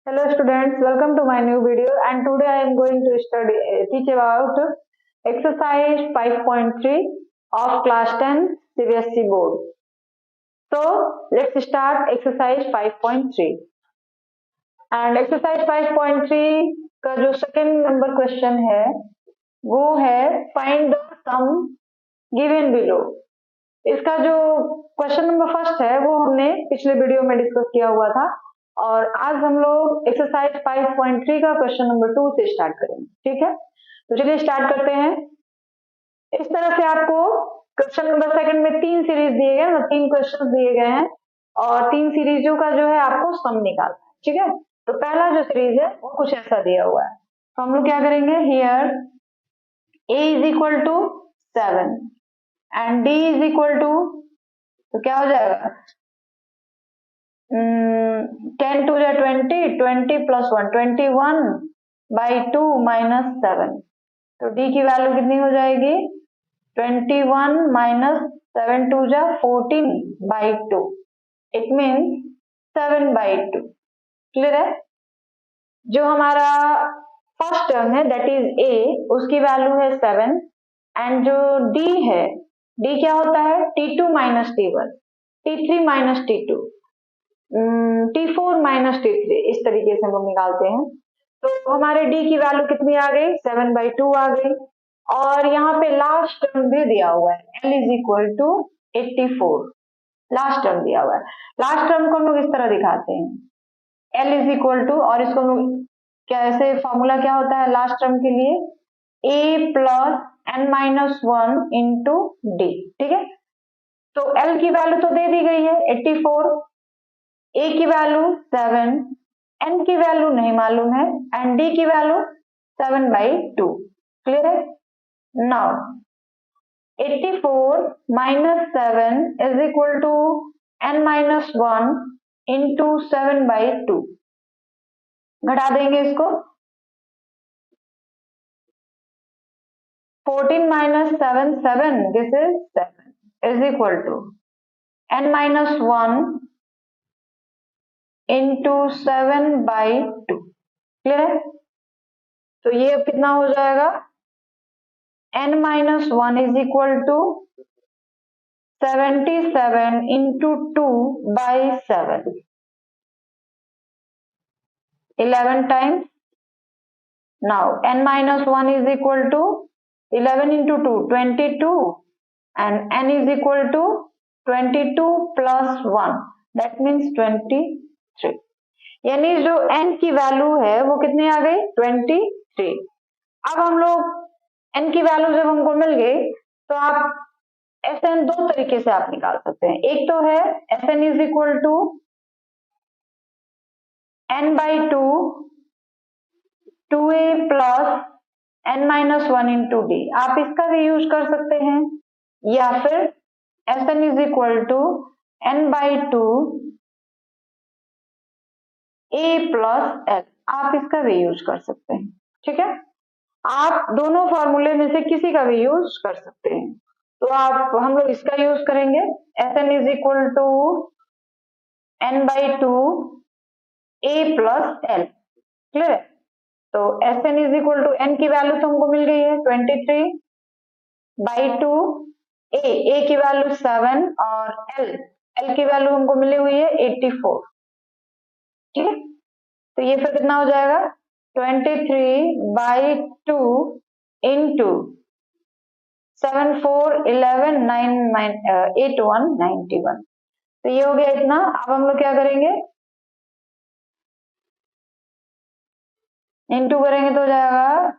Hello students, welcome to my new video and today I am going to teach about exercise 5.3 of class 10 CBSE board. So let's start exercise 5.3 and exercise 5.3 का जो second number question है वो है find the sum given below. इसका जो question number first है वो हमने पिछले वीडियो में डिस्कस किया हुआ था और आज हम लोग एक्सरसाइज 5.3 का क्वेश्चन नंबर 2 से स्टार्ट करेंगे। ठीक है, तो चलिए स्टार्ट करते हैं। इस तरह से आपको क्वेश्चन नंबर सेकंड में 3 सीरीज दिए गए हैं, 3 क्वेश्चन दिए गए हैं और 3 सीरीजों का जो है आपको सम निकालना है। ठीक है, तो पहला जो सीरीज है वो कुछ ऐसा दिया हुआ है, तो हम लोग क्या करेंगे, here a is equal to 7 and d is equal to, तो क्या हो जाएगा 10 टू 20, 20 प्लस 1 21/2 माइनस 7, तो d की वैल्यू कितनी हो जाएगी 21 minus 7 to 14/2, it means 7/2। Clear है। जो हमारा फर्स्ट टर्म है दैट इज a, उसकी वैल्यू है 7 एंड जो d है, d क्या होता है t2 minus t1, t3 minus t2, T4 minus T3, इस तरीके से हम लोग निकालते हैं। तो हमारे D की वैल्यू कितनी आ गई 7/2 आ गई और यहाँ पे लास्ट टर्म भी दिया हुआ है L is equal to 84, last term दिया हुआ है। लास्ट टर्म को हम लोग इस तरह दिखाते हैं L इज इक्वल टू, और इसको कैसे फॉर्मूला क्या होता है लास्ट टर्म के लिए A plus n-1 into D। ठीक है, तो L की वैल्यू तो दे दी गई है 84, A की वैल्यू 7, N की वैल्यू नहीं मालूम है एंड D की वैल्यू 7/2। क्लियर है। Now 84 minus 7 is equal to n-1 into 7/2। घटा देंगे इसको, 14 minus 7 7, this is 7 is equal to n-1 into 7/2। Clear है। तो ये कितना हो जाएगा n-1 is equal to 77 into 2/7, 11 times. Now n-1 is equal to 11 into 2 22 and n is equal to 22 plus 1 that means 23, यानी जो n की वैल्यू है वो कितनी आ गई 23। अब हम लोग n की वैल्यू जब हमको मिल गई तो आप Sn दो तरीके से आप निकाल सकते हैं। एक तो है Sn is equal to n/2 2a plus n-1 into d, आप इसका भी यूज कर सकते हैं, या फिर Sn is equal to n/2 a plus l, आप इसका भी यूज कर सकते हैं। ठीक है, आप दोनों फॉर्मूले में से किसी का भी यूज कर सकते हैं। तो आप हम लोग इसका यूज करेंगे Sn is equal to n/2 a plus l। Clear है। तो Sn is equal to n की वैल्यू तो हमको मिल गई है 23/2, a की वैल्यू 7 और l की वैल्यू हमको मिली हुई है 84। ठीक है, तो ये फिर कितना हो जाएगा 23/2 इंटू 7 4 11 9 8 1 91, तो ये हो गया इतना। अब हम लोग क्या करेंगे, इंटू करेंगे तो हो जाएगा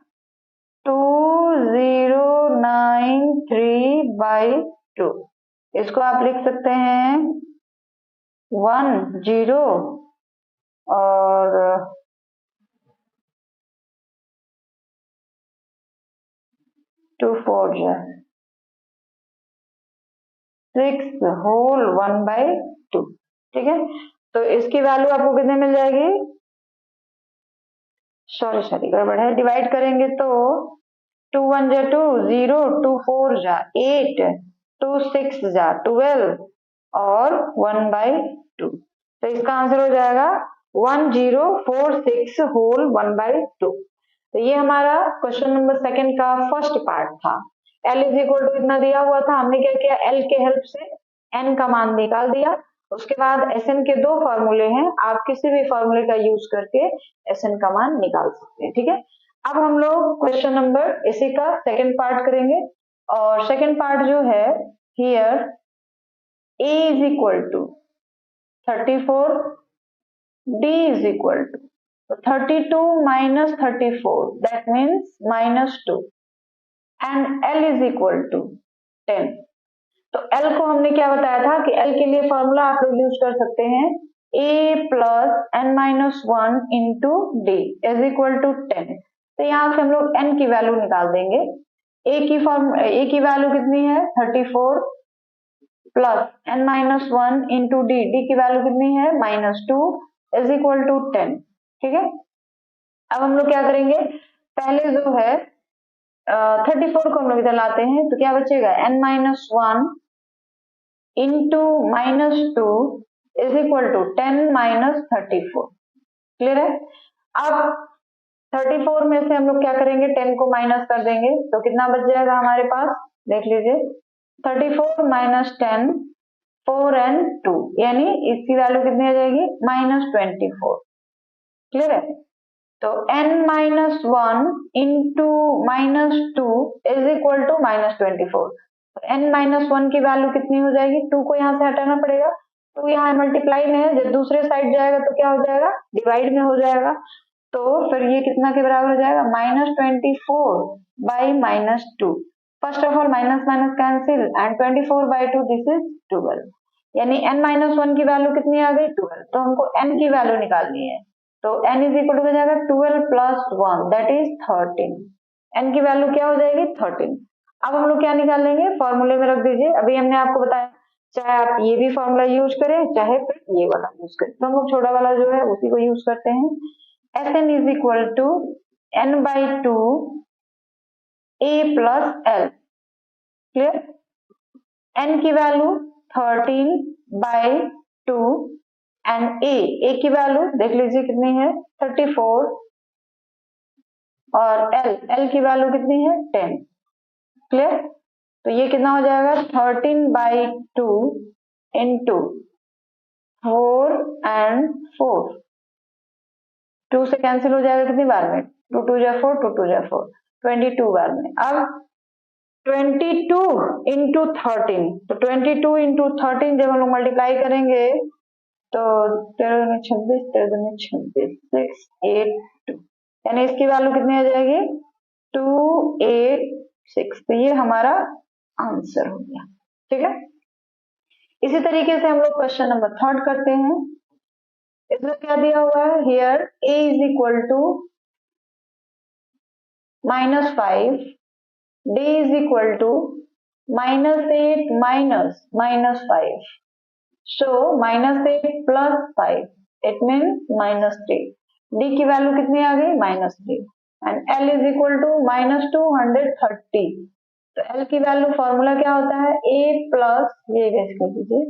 2093/2, इसको आप लिख सकते हैं 10 और 2 4 6 होल 1/2। ठीक है, तो इसकी वैल्यू आपको कितने मिल जाएगी, सॉरी गड़बड़ है, डिवाइड करेंगे तो 2 1 2 0, 2 4 8, 2 6 12 और 1/2, तो इसका आंसर हो जाएगा 1046 होल 1/2। तो ये हमारा क्वेश्चन नंबर सेकंड का फर्स्ट पार्ट था। L इज इक्वल टू इतना दिया हुआ था, हमने क्या किया, L के हेल्प से N का मान निकाल दिया। उसके बाद Sn के दो फॉर्मूले हैं, आप किसी भी फॉर्मूले का यूज करके Sn का मान निकाल सकते हैं। ठीक है, अब हम लोग क्वेश्चन नंबर इसी का सेकंड पार्ट करेंगे। और सेकंड पार्ट जो है, here A is equal to 34, D is equal to 32 minus 34, that means -2, and L is equal to 10। तो L को हमने क्या बताया था कि L के लिए फॉर्मूला आप लोग यूज कर सकते हैं, A plus n minus 1 into D is equal to 10। तो यहाँ से हम लोग n की वैल्यू निकाल देंगे। A की वैल्यू कितनी है 34 plus n minus 1 into D, D की वैल्यू कितनी है -2 इज इक्वल टू 10। ठीक है, अब हम लोग क्या करेंगे, पहले जो है 34 को हम लोग इधर लाते हैं, तो क्या बचेगा n minus 1 into -2 is equal to 10 minus 34। Clear है। अब 34 में से हम लोग क्या करेंगे, 10 को माइनस कर देंगे, तो कितना बच जाएगा हमारे पास, देख लीजिए 34 माइनस 10 4 and 2, यानी इसकी वैल्यू कितनी आ जाएगी -24। क्लियर है। तो n minus 1 into -2 is equal to -24। n minus 1 की वैल्यू कितनी हो जाएगी, 2 को यहाँ से हटाना पड़ेगा, तो यहाँ मल्टीप्लाई में है, जब दूसरे साइड जाएगा तो क्या हो जाएगा, डिवाइड में हो जाएगा। तो फिर ये कितना के बराबर हो जाएगा, -24 by -2। First of all minus minus cancel and 24/2 this is 12, यानी n माइनस 1 की वैल्यू कितनी आ गई 12। तो हमको n की वैल्यू निकालनी है, तो n इज इक्वल टू हो जाएगा 12 प्लस 1 दैट इज 13। n की वैल्यू क्या हो जाएगी 13। अब हम लोग क्या निकाल लेंगे, फॉर्मूले में रख दीजिए। अभी हमने आपको बताया चाहे आप ये भी फॉर्मूला यूज करें चाहे फिर ये वाला यूज करें, तो हम लोग छोटा वाला जो है उसी को यूज करते हैं। Sn is equal to n/2 a plus l। Clear, n की वैल्यू 13/2 एंड a की वैल्यू देख लीजिए कितनी है 34 और l की वैल्यू कितनी है 10। क्लियर, तो ये कितना हो जाएगा 13/2 इंटू 4 and 4, 2 से कैंसिल हो जाएगा कितनी बार में, 2 2 जा 4, 2 2 जा 4, 22 बार में। अब 22 इंटू 13, तो 22 इंटू 13 जब हम लोग मल्टीप्लाई करेंगे तो 13 में 26, 13 में 26, 6 8 2, यानी इसकी वैल्यू कितनी आ जाएगी 286। तो ये हमारा आंसर हो गया। ठीक है, इसी तरीके से हम लोग क्वेश्चन नंबर थर्ड करते हैं। इसमें क्या दिया हुआ है, here a is equal to -5, d is equal to -8 minus -5, so -8 plus 5 it means -3। d की वैल्यू कितनी आ गई -3 and l is equal to -230। तो l की वैल्यू फॉर्मूला क्या होता है, a प्लस, ये गैस कर दीजिए,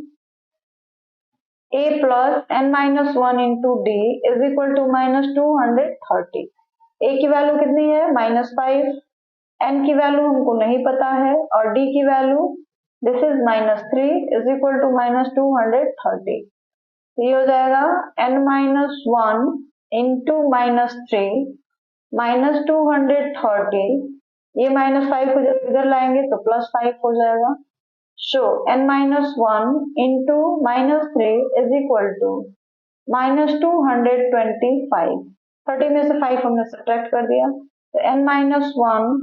a plus n minus 1 into D is equal to -230। a की वैल्यू कितनी है -5, n की वैल्यू हमको नहीं पता है और d की value this is -3 is equal to -230। तो ये हो जाएगा n माइनस 1 इंटू -3 -230, ये -5 को जब इधर लाएंगे तो +5 हो जाएगा। So n minus 1 into -3 is equal to -225। 30 में से 5 हमने सब्ट्रैक्ट कर दिया, तो n minus 1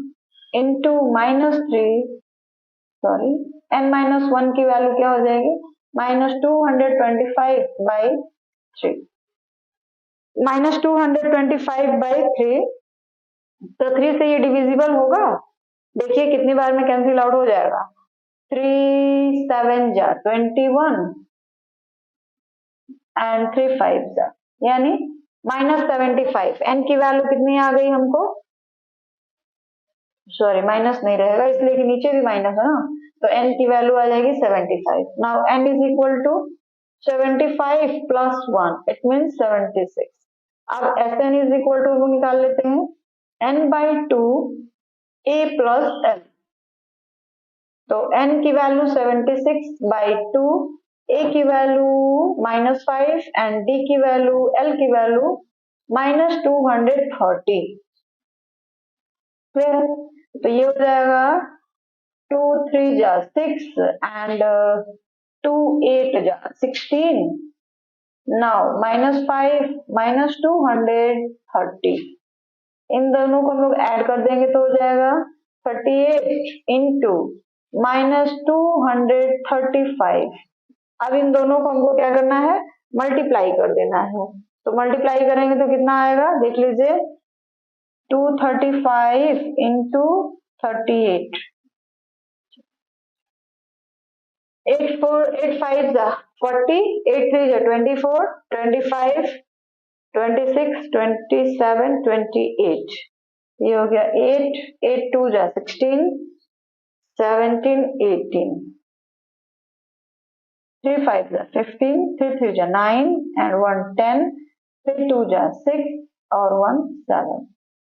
into -3, sorry n minus 1 की वैल्यू क्या हो जाएगी -225/3, -225/3। तो 3 से ये डिविजिबल होगा, देखिए कितनी बार में कैंसिल आउट हो जाएगा, 3 7 जा 21 एंड 3 5 जा, यानी -75। n की वैल्यू कितनी आ गई हमको, सॉरी माइनस नहीं रहेगा इसलिए कि नीचे भी माइनस है ना, तो n की वैल्यू आ जाएगी 75। Now n is equal to 75 plus 1 it means 76। अब Sn इज इक्वल टू निकाल लेते हैं, n by 2 a plus l। तो n की वैल्यू 76 बाई 2, a की वैल्यू -5 एंड d की वैल्यू, l की वैल्यू -230। फिर तो ये हो जाएगा 2 3 जा 6 एंड 2 8 जा 16। नाउ -5 -230, इन दोनों को हम लोग ऐड कर देंगे तो हो जाएगा 38 इंटू -235। अब इन दोनों को हमको क्या करना है, मल्टीप्लाई कर देना है। तो मल्टीप्लाई करेंगे तो कितना आएगा देख लीजिए, 235 इंटू 38, 8 5 जा 40, 8 3 जा 24, 25 26 27 28, ये हो गया 8 8 2 जा 16 17 18, 3 5 जा 15, 3 3 जा 9 एंड 1 10, फिर 2 जा 6 और 1 7,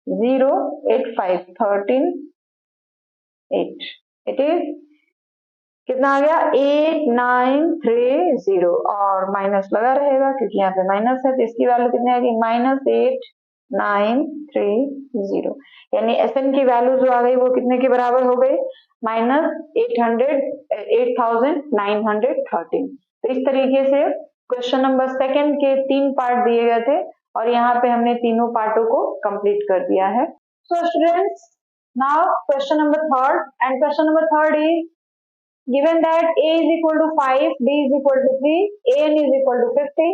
0 8 5 13 8, इट इज कितना आ गया 8930, और माइनस लगा रहेगा क्योंकि यहाँ पे माइनस है, तो इसकी वैल्यू कितनी आएगी -8930, यानी Sn की वैल्यू जो आ गई वो कितने के बराबर हो गई, -8913। तो इस तरीके से क्वेश्चन नंबर सेकंड के 3 पार्ट दिए गए थे और यहाँ पे हमने तीनों पार्टों को कंप्लीट कर दिया है। So students, now question number third, and question number third is given that a is equal to 5, b is equal to 3, an is equal to 50,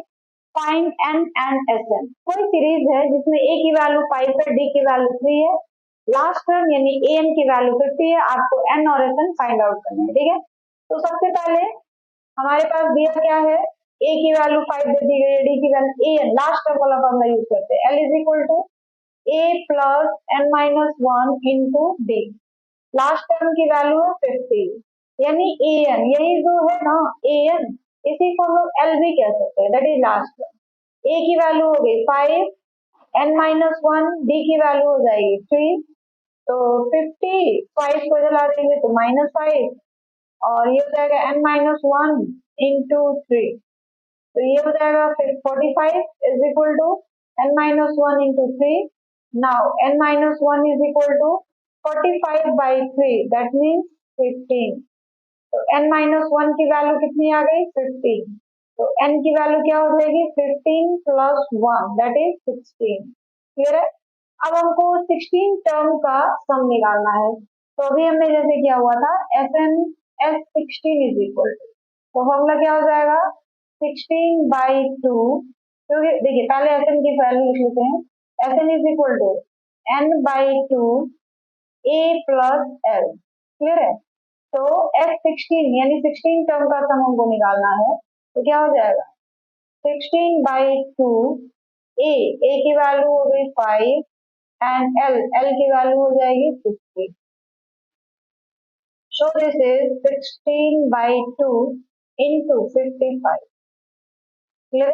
find n and Sn। कोई सीरीज है जिसमें a की value 5 है, d की value 3 है, last term यानी an की value 50 है, आपको n और Sn फाइंड आउट करना है। ठीक है, तो सबसे पहले हमारे पास दिया क्या है, a की वैल्यू 5 दे दी गई है, d की वैल्यू an, लास्ट टर्म वाला फॉर्मूला यूज करते हैं, l is equal to a plus n minus 1 into d, last term की वैल्यू है 50 यानी an, यही जो है ना an, इसी को हम लोग l भी कह सकते हैं, that is last term. a की वैल्यू हो गई 5, n माइनस 1, d की वैल्यू हो जाएगी 3, तो 50 5 को जला देंगे तो -5, और ये हो जाएगा n माइनस 1 इंटू 3, तो ये हो जाएगा 45 is equal to n minus 1 into 3। Now n minus 1 is equal to 45 by 3, that means 15। तो n माइनस 1 की वैल्यू कितनी आ गई 15, तो n की वैल्यू क्या हो जाएगी 15 प्लस 1 दैट इज 16। क्लियर है, अब हमको 16 टर्म का सम निकालना है। तो अभी हमने जैसे क्या हुआ था, Sn S16 is equal to, तो फॉर्मूला क्या हो जाएगा 16 बाई 2, क्योंकि देखिए पहले Sn की वैल्यू लिख लेते हैं, Sn is equal to n by 2 a plus l। Clear है, तो S16 यानी 16 टर्म का सम हमको निकालना है, तो क्या हो जाएगा 16 बाई 2 a की वैल्यू हो गई 5 एंड l की वैल्यू हो जाएगी 50। So this is 16 by 2 into 55। Clear,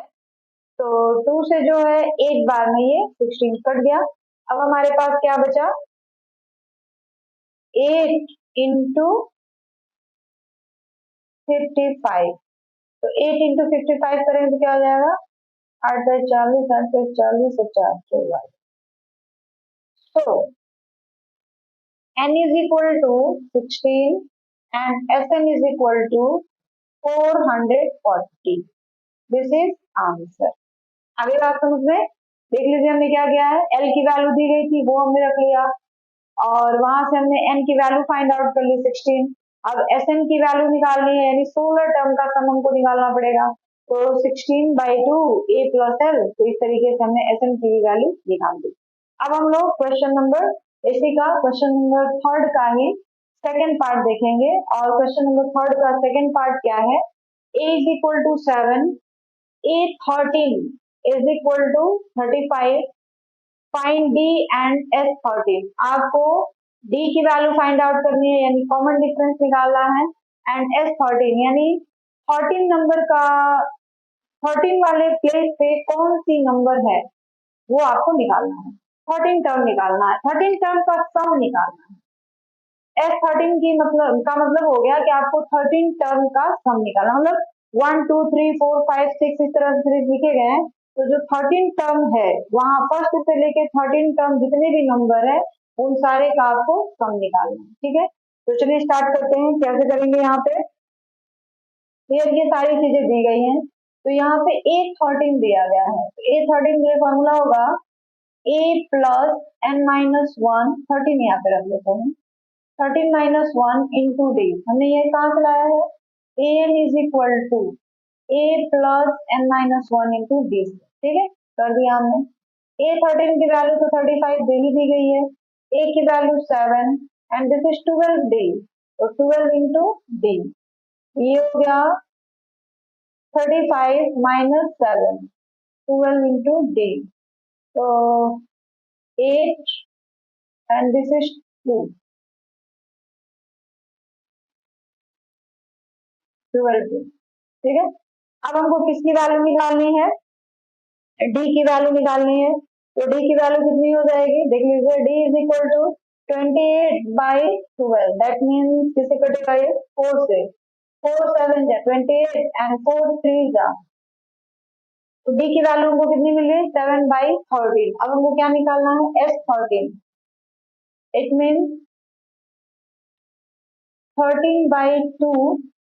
तो 2 से जो है एक बार में ये 16 कट गया, अब हमारे पास क्या बचा 8 इंटू 55, तो 8 इंटू 55 करेंगे तो क्या हो जाएगा 8 by 40, 8 by 40 44। So n is equal to 16 and Sn is equal to 440। This is answer. आगे बात समझ में, देख लीजिए हमने क्या किया है, l की वैल्यू दी गई थी वो हमने रख लिया, और वहां से हमने n की वैल्यू फाइंड आउट कर ली 16। अब Sn की वैल्यू निकालनी है, यानी 16 टर्म का सम हमको निकालना पड़ेगा, तो 16 बाई 2 a प्लस l, तो इस तरीके से हमने Sn की भी वैल्यू निकाल दी। अब हम लोग क्वेश्चन नंबर इसी का क्वेश्चन नंबर थर्ड का ही सेकंड पार्ट देखेंगे, और क्वेश्चन नंबर थर्ड का सेकंड पार्ट क्या है, a is equal to 7, a13 is equal to 35, find d and S13। आपको d की वैल्यू फाइंड आउट करनी है यानी कॉमन डिफरेंस निकालना है, एंड S13 यानी 13 नंबर का 13 वाले प्लेस पे कौन सी नंबर है वो आपको निकालना है। 13 टर्म निकालना है, 13 टर्म का सम निकालना है। S13 की मतलब हो गया कि आपको 13 टर्म का सम निकालना, मतलब 1 2 3 4 5 6 इस तरह से लिखे गए हैं। तो जो 13 टर्म है वहां फर्स्ट से लेके 13 टर्म जितने भी नंबर है उन सारे का आपको सम निकालना है। ठीक है, तो चलिए स्टार्ट करते हैं। कैसे करेंगे, यहाँ पे ये सारी चीजें दी गई हैं। तो यहाँ पे A13 दिया गया है, तो A13 के लिए फॉर्मूला होगा A plus N minus one, 13 यहाँ पे रख लेते हैं, 13 माइनस वन इंटू डी। हमने ये कहाँ से लाया है, A N is equal to A plus N minus one into D. ठीक है, कर दिया हमने। A13 की वैल्यू तो 35 दे ही दी गई है, ए की value 7 and this is 12 D, तो 12 इंटू डी। ये हो गया 35 माइनस 7, 12 इंटू डी, तो 8 एंड दिस इज 2, 12 डी। ठीक है, अब हमको किसकी वैल्यू निकालनी है, डी की वैल्यू निकालनी है। तो डी की वैल्यू कितनी हो जाएगी, देख लीजिए, D is equal to 28/12, that means किसे कटेगा ये 4 से, 4 7 जा 28 एंड 4 3 जा, तो डी की वैल्यू हमको कितनी मिल रही है 7/13। अब हमको क्या निकालना है, S13, it means 13/2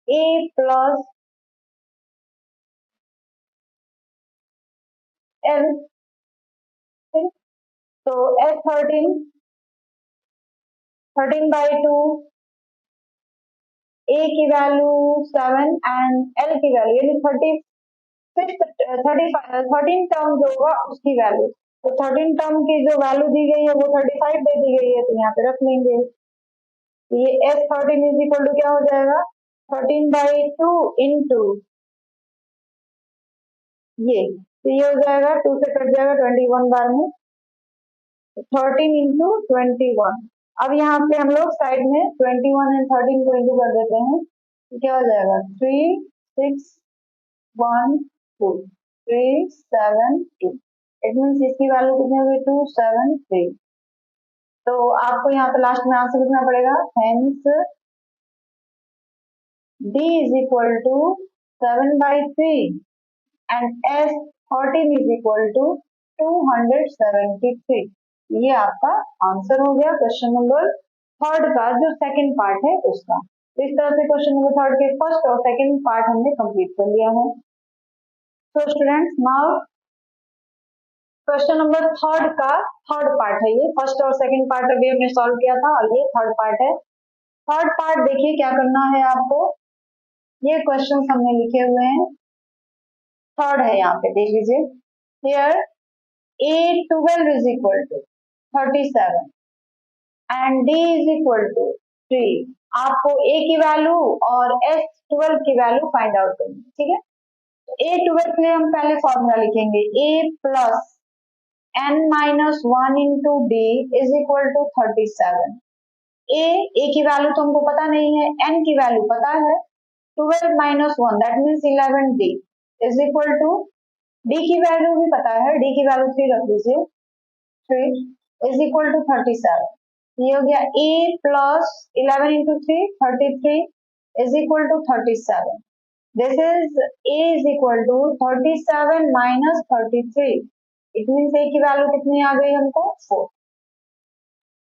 A plus L। तो S13 13/2, A की वैल्यू 7 एंड L की वैल्यू यानी 13 टर्म जो होगा उसकी वैल्यू, तो 13 टर्म की जो वैल्यू दी गई है वो 35 दे दी गई है, तो यहाँ पे रख लेंगे। तो ये S13 इज इक्वल टू क्या हो जाएगा, 13/2 इंटू ये, तो ये हो जाएगा 2 से कट जाएगा 21 बार में, 13 इंटू 21। अब यहाँ पे हम लोग साइड में 21 एंड 13 को इंटू कर देते हैं, तो क्या हो जाएगा 3 6 1 2 3 7 2, इट मीन्स इसकी वैल्यू कितनी होगी 2 7 3। तो आपको यहाँ पे लास्ट में आंसर लिखना पड़ेगा, hence D is equal to 7/3 and S13 is equal to 273। ये आपका आंसर हो गया क्वेश्चन नंबर थर्ड का, जो सेकंड पार्ट है उसका। तो इस तरह से क्वेश्चन नंबर थर्ड के फर्स्ट और सेकंड पार्ट हमने कंप्लीट कर लिया है। तो students, now question number third का थर्ड पार्ट है ये, फर्स्ट और सेकंड पार्ट अभी हमने सॉल्व किया था और ये थर्ड पार्ट है। थर्ड पार्ट देखिए क्या करना है आपको, ये क्वेश्चन हमने लिखे हुए हैं, थर्ड है यहाँ पे देख लीजिए, here A12 is equal to 37 and D is equal to 3। आपको A की वैल्यू और S12 की वैल्यू फाइंड आउट करनी है। ठीक है, तो A12 के लिए हम पहले फॉर्मूला लिखेंगे, A plus n minus one into D is equal to 37। A की वैल्यू तो हमको पता नहीं है, n की वैल्यू पता है, 12 minus one that means 11 D is equal to, D की वैल्यू भी पता है, डी की वैल्यू 3 रख दीजिए, 3 इज इक्वल टू 37। ये हो गया A plus 11 into 3 33 is equal to 37। This is A is equal to 37 minus 33, it means A की वैल्यू कितनी आ गई हमको 4।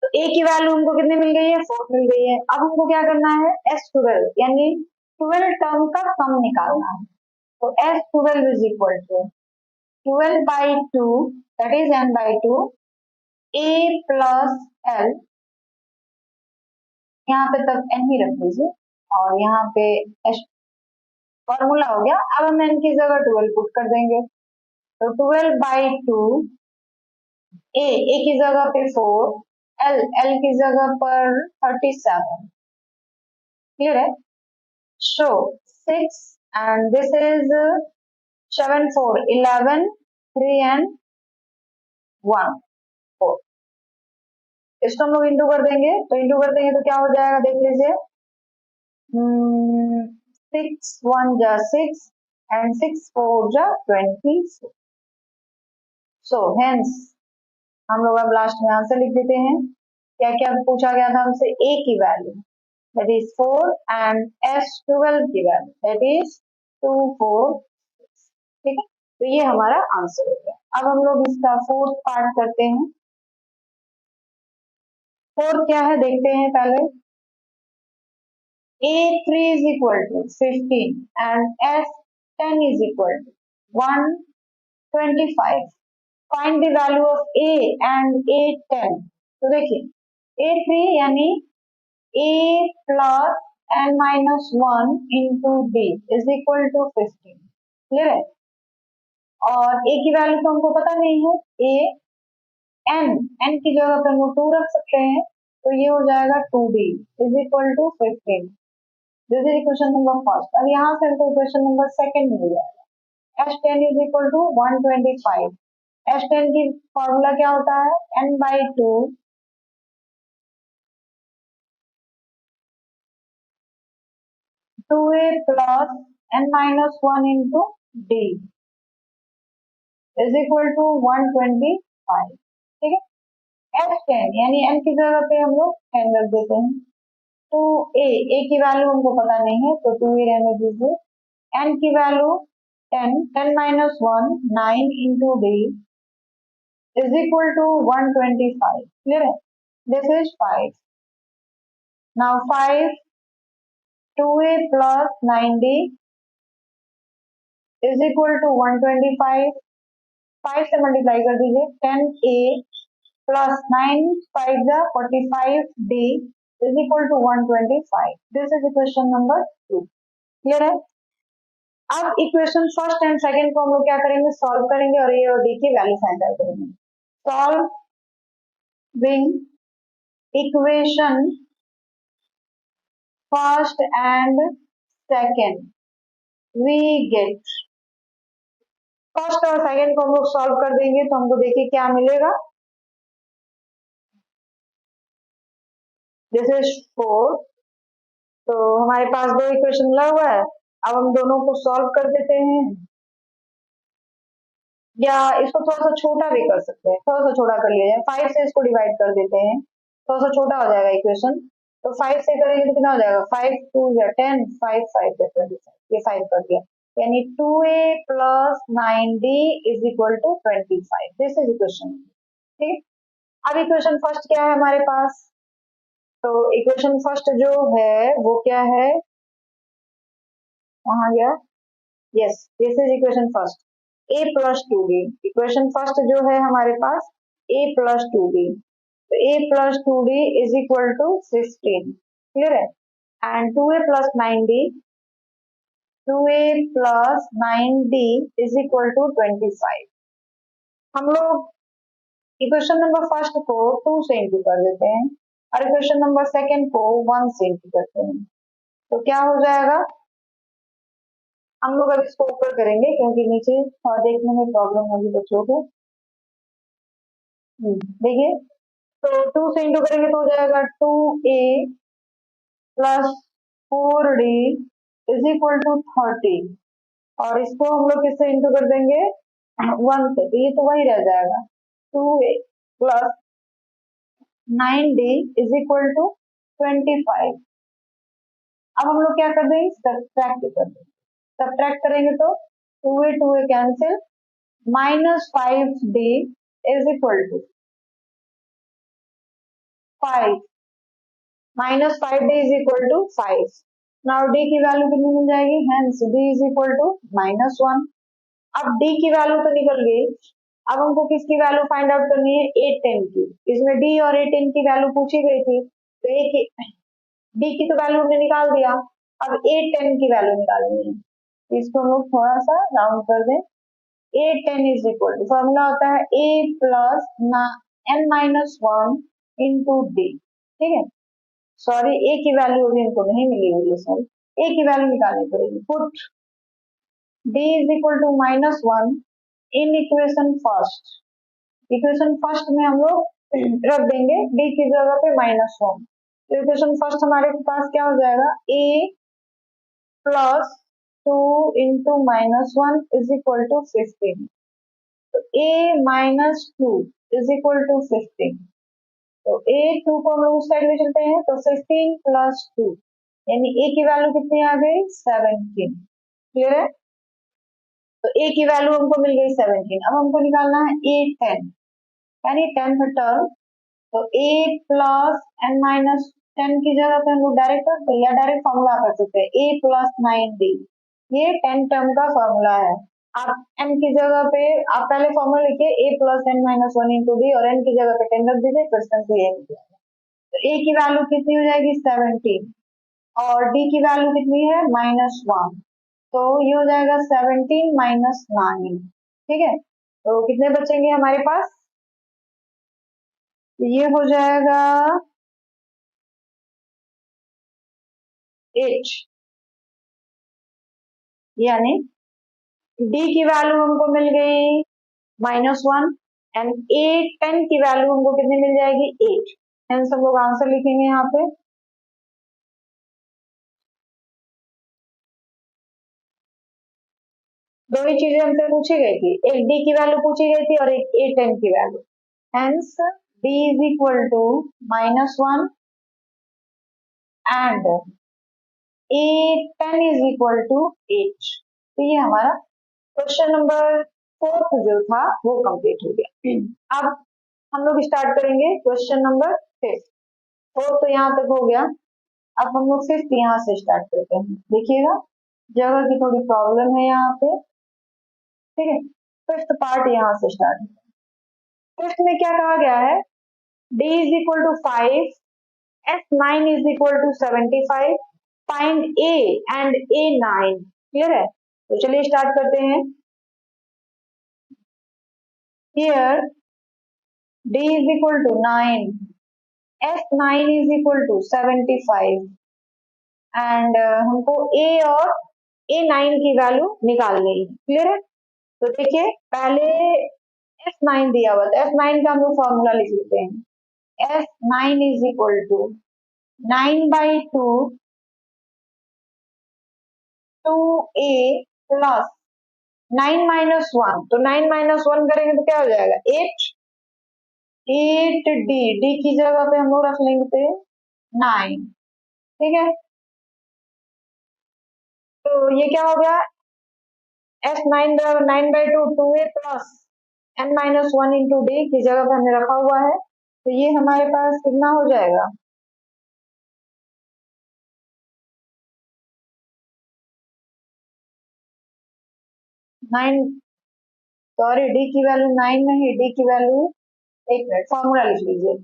तो A की वैल्यू हमको कितनी मिल गई है 4 मिल गई है। अब हमको क्या करना है, S12 यानी 12 टर्म का सम निकालना है। तो S12 is equal to 12/2 that is n/2 A plus L, यहाँ पे तक n ही रख लीजिए और यहाँ पे फॉर्मूला हो गया। अब हम n की जगह 12 पुट कर देंगे, तो 12/2 A की जगह पे 4, L की जगह पर 37, क्लियर है। सो 6 एंड दिस इज 7 4 11 3 एंड 1 4, इसको हम लोग इंटू कर देंगे, तो इंटू कर देंगे तो क्या हो जाएगा देख लीजिए, 6 1 जा 6 and 6 4 जा 24. So hence हम लोग अब लास्ट में आंसर लिख देते हैं. क्या क्या पूछा गया था हमसे? a की value that is 4 and S12 की वैल्यू that is 2 4. ठीक है, तो ये हमारा आंसर हो गया. अब हम लोग इसका फोर्थ पार्ट करते हैं. फोर्थ क्या है देखते हैं पहले. A3 is equal to 15 and S10 is equal to 125. Find the value of A and A10. तो देखिए A3 यानी A plus n minus 1 into D is equal to 15. Clear है. और A की वैल्यू तो हमको पता नहीं है. A n की जगह पे हम लोग 2 रख सकते हैं, तो ये हो जाएगा 2D is equal to 15. This is equation number first. अब यहाँ से हमको इक्वेशन नंबर सेकंड मिल जाएगा. S10 is equal to 125. S10 की फॉर्मूला क्या होता है? n by 2 2a plus n minus 1 into d is equal to 125. ठीक है. S10 यानी n की जगह पे हम लोग 10 रख देते हैं. तो a की वैल्यू हमको पता नहीं है, तो 2a रहने दीजिए. n की value 10 minus 1 9 into d is equal to 125. Clear है. This is 5. Now 5 2a plus 9d is equal to 125. 5 से मल्टीप्लाई कर दीजिए. 10a plus 9 5 जा 45d is equal to 125. This is equation number 2. Clear है. अब इक्वेशन फर्स्ट एंड सेकंड को हम लोग क्या करेंगे? सॉल्व करेंगे और ए और डी की वैल्यू फाइंड आउट करेंगे. Solving equation first and second we get. First और सेकंड को हम लोग सॉल्व कर देंगे तो हमको देखिए क्या मिलेगा. This is 4. तो हमारे पास दो इक्वेशन मिला हुआ है. अब हम दोनों को सॉल्व कर देते हैं, या इसको थोड़ा सा छोटा भी कर सकते हैं. थोड़ा सा छोटा कर लिया जाए. 5 से इसको डिवाइड कर देते हैं, थोड़ा सा छोटा हो जाएगा इक्वेशन. तो 5 से करेंगे तो कितना हो जाएगा? 5 2 या 10 5 5 25. ये 5 कर दिया, यानी 2a plus 9d is equal to 25. This is equation. ठीक. अब इक्वेशन फर्स्ट क्या है हमारे पास? तो इक्वेशन फर्स्ट जो है वो क्या है? वहां गया. Yes, this is equation first. a plus 2b. Equation first जो है हमारे पास a plus 2b. तो a plus 2d is equal to 16. Clear है. And 2a plus 9d 2a plus 9d is equal to 25. हम लोग इक्वेशन नंबर फर्स्ट को 2 से into कर देते हैं और इक्वेशन नंबर सेकंड को 1 से इंटू करते हैं. तो क्या हो जाएगा? हम लोग अब इसको ऊपर करेंगे क्योंकि नीचे देखने में प्रॉब्लम होगी बच्चों को. देखिए, तो 2 से इंटू करेंगे तो हो जाएगा 2a plus 4d is equal to 30. और इसको हम लोग किससे इंटू कर देंगे? 1 से. तो ये तो वही रह जाएगा. 2a plus 9d is equal to 25. अब हम लोग क्या कर देंगे? सब्ट्रैक्ट कर देंगे. सब्ट्रैक्ट करेंगे तो 2a cancel. Minus 5d is equal to 5. Minus 5d is equal to 5. Now d की वैल्यू कितनी मिल जाएगी? Hence d is equal to -1. अब d की वैल्यू तो निकल गई. अब हमको किसकी वैल्यू फाइंड आउट करनी है? A10 की. इसमें d और A10 की वैल्यू पूछी गई थी, तो d की तो वैल्यू हमने निकाल दिया. अब A10 की वैल्यू निकालनी है. इसको हम लोग थोड़ा सा राउंड कर दें. A10 is equal to, formula होता है a plus n minus 1 into D. ठीक है. सॉरी, a की वैल्यू अभी हमको नहीं मिली हुई है. सॉरी, a की वैल्यू निकालनी पड़ेगी. Put d is equal to -1 in equation first. Equation first में हम लोग रख देंगे d की जगह पे -1. तो इक्वेशन फर्स्ट हमारे पास क्या हो जाएगा? a plus 2 into -1 is equal to 15. तो a minus 2 is equal to 15. तो a 2 को हम लोग उस साइड में चलते हैं तो 15 plus 2 यानी a की वैल्यू कितनी आ गई 17. क्लियर है? तो a की वैल्यू हमको मिल गई 17. अब हमको निकालना है a 10 यानी 10th टर्म. तो a प्लस n माइनस 10 की जगह पे हम लोग डायरेक्ट या डायरेक्ट फॉर्मूला कर सकते हैं a प्लस 9d. ये 10 टर्म का फॉर्मूला है. आप n की जगह पे आप पहले फॉर्मूला लिखिए a plus n minus 1 into D और n की जगह पे 10 रख दीजिए परसेंट से a निकलेगा. तो a की वैल्यू कितनी हो जाएगी 17 और d की वैल्यू कितनी है -1. तो ये हो जाएगा 17 माइनस 9. ठीक है, तो कितने बचेंगे हमारे पास? ये हो जाएगा 8 यानी d की वैल्यू हमको मिल गई -1 एंड a 10 की वैल्यू हमको कितनी मिल जाएगी 8. हेंस हम लोग आंसर लिखेंगे यहाँ पे. दो ही चीजें हमसे पूछी गई थी, एक d की वैल्यू पूछी गई थी और एक a 10 की value. Hence d is equal to -1 and a 10 is equal to 8. तो ये हमारा क्वेश्चन नंबर 4 जो था वो कंप्लीट हो गया. अब हम लोग स्टार्ट करेंगे क्वेश्चन नंबर 5. 4 तो यहाँ तक हो गया. अब हम लोग 5th यहाँ से स्टार्ट करते हैं. देखिएगा जगह की थोड़ी प्रॉब्लम है यहाँ पे. ठीक है, 5th पार्ट यहाँ से स्टार्ट. 5th में क्या कहा गया है? d is equal to 5, s9 is equal to 75, find a and a9. Clear है? तो चलिए स्टार्ट करते हैं. Here d is equal to 9, s9 is equal to 75 and हमको a और a9 की वैल्यू निकालनी है. क्लियर है? तो देखिए पहले s9 दिया हुआ था, s9 का हम लोग फॉर्मूला लिख लेते हैं. s9 is equal to 9/2 2a plus 9 minus 1. तो 9 minus 1 करेंगे तो क्या हो जाएगा 8. 8d, d की जगह पे हम लोग रख लेंगे 9. ठीक है, तो ये क्या हो गया s9 बराबर 9/2 2a plus n minus 1 into D की जगह पे हमने रखा हुआ है. तो ये हमारे पास कितना हो जाएगा 9. सॉरी डी की वैल्यू 9 नहीं, डी की वैल्यू एक मिनट फॉर्मूला लिख लीजिए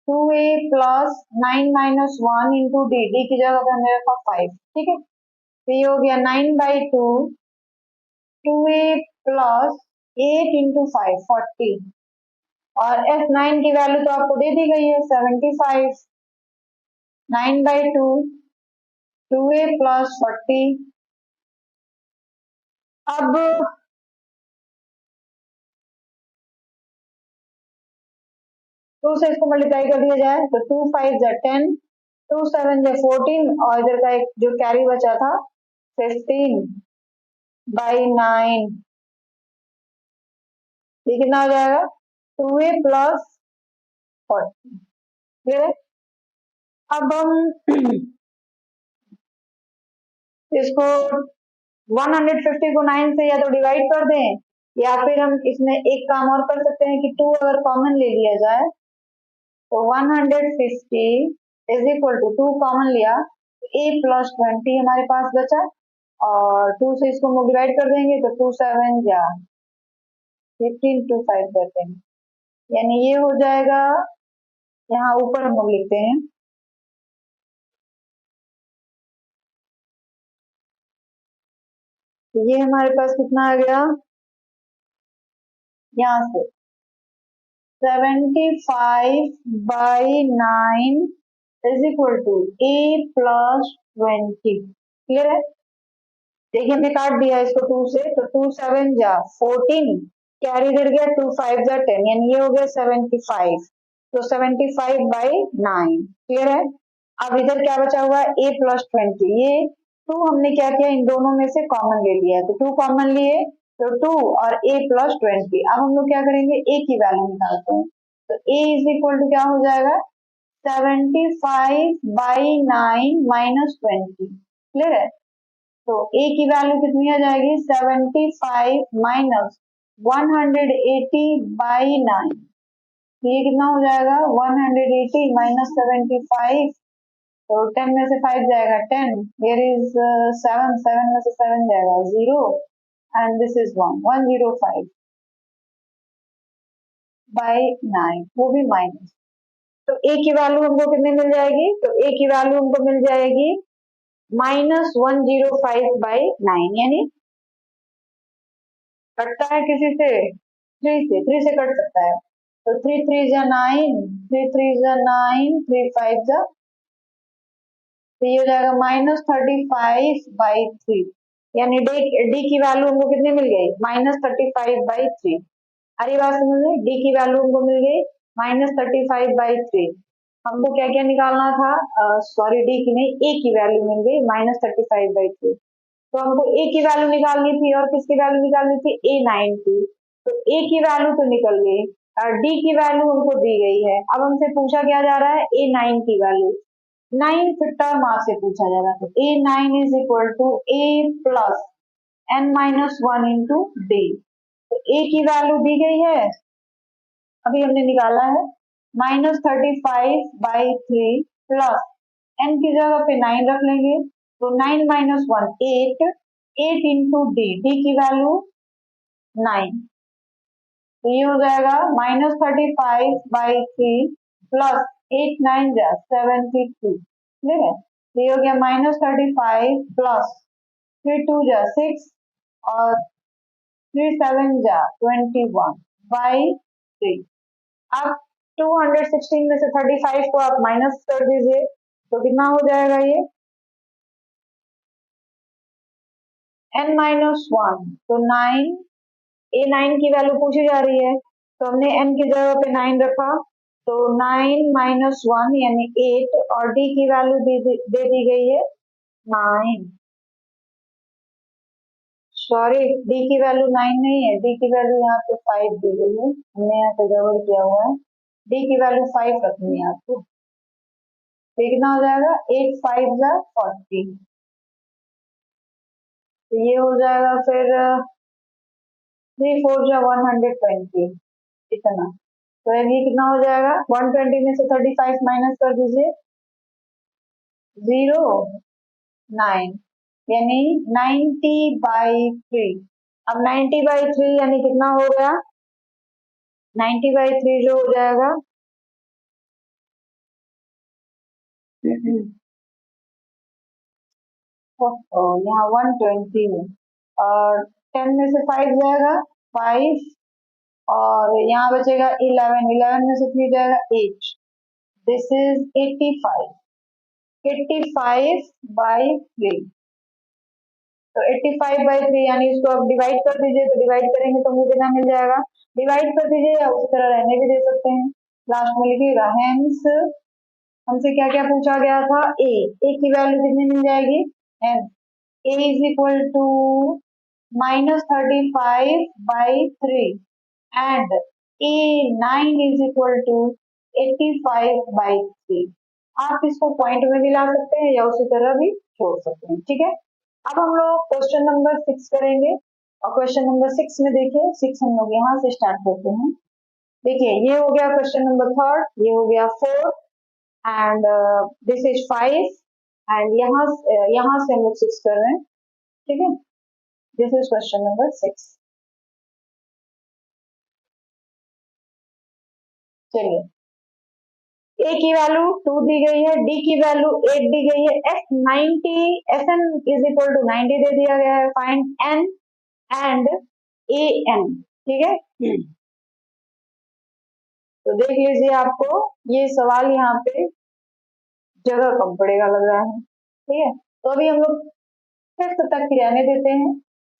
2a plus 9 minus 1 into D. D की जगह पे हमने रखा 5. ठीक है, तो ये हो गया 9/2 2a प्लस 8 इंटू 5 40 और f9 की वैल्यू तो आपको दे दी गई है 75. 9/2 2a प्लस 40. अब 2 से इसको मल्टीप्लाई कर दिया जाए तो 2 5 जा 10, 2 7 जा 14 और इधर का एक जो कैरी बचा था 15/9. ये कितना हो जाएगा 2a प्लस 40. ठीक है, अब हम इसको 150 को 9 से या तो डिवाइड कर दें या फिर हम इसमें एक काम और कर सकते हैं कि 2 अगर कॉमन ले लिया जाए तो 150 इज इक्वल टू 2 कॉमन लिया तो a प्लस 20 हमारे पास बचा और 2 से इसको हम डिवाइड कर देंगे तो 2 7 या 15 2 5 करते हैं यानी ये हो जाएगा. यहाँ ऊपर हम लोग लिखते हैं तो ये हमारे पास कितना आ गया यहाँ से 75/9 is equal to a plus 20. Clear है? देखिए हमने काट दिया इसको 2 से तो 2 7 जा 14 कैरी इधर गया 2 5 जा 10 यानी ये हो गया 75. तो 75/9. क्लियर है? अब इधर क्या बचा हुआ है a प्लस 20. ये 2 हमने क्या किया, इन दोनों में से कॉमन ले लिया है, तो 2 कॉमन लिए, तो 2 और a प्लस 20। अब हम लोग क्या करेंगे, a की वैल्यू निकालते हैं, तो a इज इक्वल टू क्या हो जाएगा, 75/9 माइनस 20। क्लियर है, तो a की वैल्यू कितनी आ जाएगी, 75 माइनस 180/9, तो ये कितना हो जाएगा, 180 माइनस 75, तो 10 में से 5 जाएगा 10, here is 7, 7 में से 7 जाएगा 0, and this is 1, 105/9, वो भी माइनस। तो a की वैल्यू हमको कितनी मिल जाएगी, तो a की वैल्यू हमको मिल जाएगी -105/9, यानी कटता है किसी से, 3 से कट सकता है, तो 3 3 जा 9, 3 3 जा 9, 3 5 जा, तो ये हो जाएगा -35/3, यानी डी की वैल्यू हमको कितनी मिल गई, -35/3। अरे बात समझ में, डी की वैल्यू हमको मिल गई -35/3। हमको क्या क्या निकालना था, सॉरी डी की नहीं, ए की वैल्यू मिल गई -35/3। तो हमको ए की वैल्यू निकालनी थी और किसकी वैल्यू निकालनी थी, A9 की, तो ए की वैल्यू तो निकल गई और डी की वैल्यू हमको दी गई है। अब हमसे पूछा क्या जा रहा है, A9 की वैल्यू, 9 टर्म आपसे पूछा जा रहा है, तो A9 is equal to A plus n-1 into D, तो A की वैल्यू दी गई है, अभी हमने निकाला है, -35/3 प्लस n की जगह पे 9 रख लेंगे, तो 9 माइनस 1 8, 8 इंटू डी, डी की वैल्यू 9, तो ये हो जाएगा -35/3 प्लस 8 9 जा 72, ठीक है, तो ये हो गया -35 प्लस 3 2 जा 6 और 3 7 जा 21/3। अब 216 में से 35 को आप माइनस कर दीजिए, तो कितना हो जाएगा ये, n-1, तो 9, A9 की वैल्यू पूछी जा रही है, तो हमने n की जगह पे 9 रखा, तो 9 माइनस 1 यानी 8, और d की वैल्यू दे दी गई है 9, सॉरी d की वैल्यू 9 नहीं है, d की वैल्यू यहाँ पे 5 दी गई है, हमने यहाँ पे गड़बड़ किया हुआ है, d की वैल्यू 5 रखनी है आपको, तो कितना हो जाएगा, 8 5 जा 40, तो ये हो जाएगा फिर 3 4 जा 120, इतना, तो ये कितना हो जाएगा, 120 में से 35 माइनस कर दीजिए, 0 9, यानी 90/3। अब 90/3 यानी कितना हो गया, 90/3 जो हो जाएगा यहाँ 120 है, और 10 में से 5 जाएगा 5, और यहाँ बचेगा 11, 11 में से 3 जाएगा 8, दिस इज 85, 85/3, तो 85/3 यानी इसको आप डिवाइड कर दीजिए, तो डिवाइड करेंगे तो मुझे कितना मिल जाएगा, डिवाइड कर दीजिए या उसी तरह रहने भी दे सकते हैं, लास्ट में लिखिएगा हेंस, हमसे क्या क्या पूछा गया था, ए की वैल्यू कितनी मिल जाएगी, hence A is equal to -35/3 and A9 is equal to 85/3। आप इसको पॉइंट में भी ला सकते हैं या उसी तरह भी छोड़ सकते हैं, ठीक है। अब हम लोग क्वेश्चन नंबर 6 करेंगे, और क्वेश्चन नंबर 6 में देखिए, 6 हम लोग यहाँ से स्टार्ट करते हैं। देखिए ये हो गया क्वेश्चन नंबर 3, ये हो गया 4, एंड दिस इज 5, एंड यहाँ से हम लोग 6 कर रहे हैं, ठीक है। This is question number 6। चलिए, ए की वैल्यू 2 दी गई है, डी की वैल्यू 8 दी गई है, Sn इज इक्वल टू 90 दे दिया गया है, फाइंड n एंड an, ठीक है। तो देख लीजिए, आपको ये सवाल यहाँ पे जगह कम पड़ेगा लग रहा है, ठीक है। तो अभी हम लोग 5th तक की रहने देते हैं,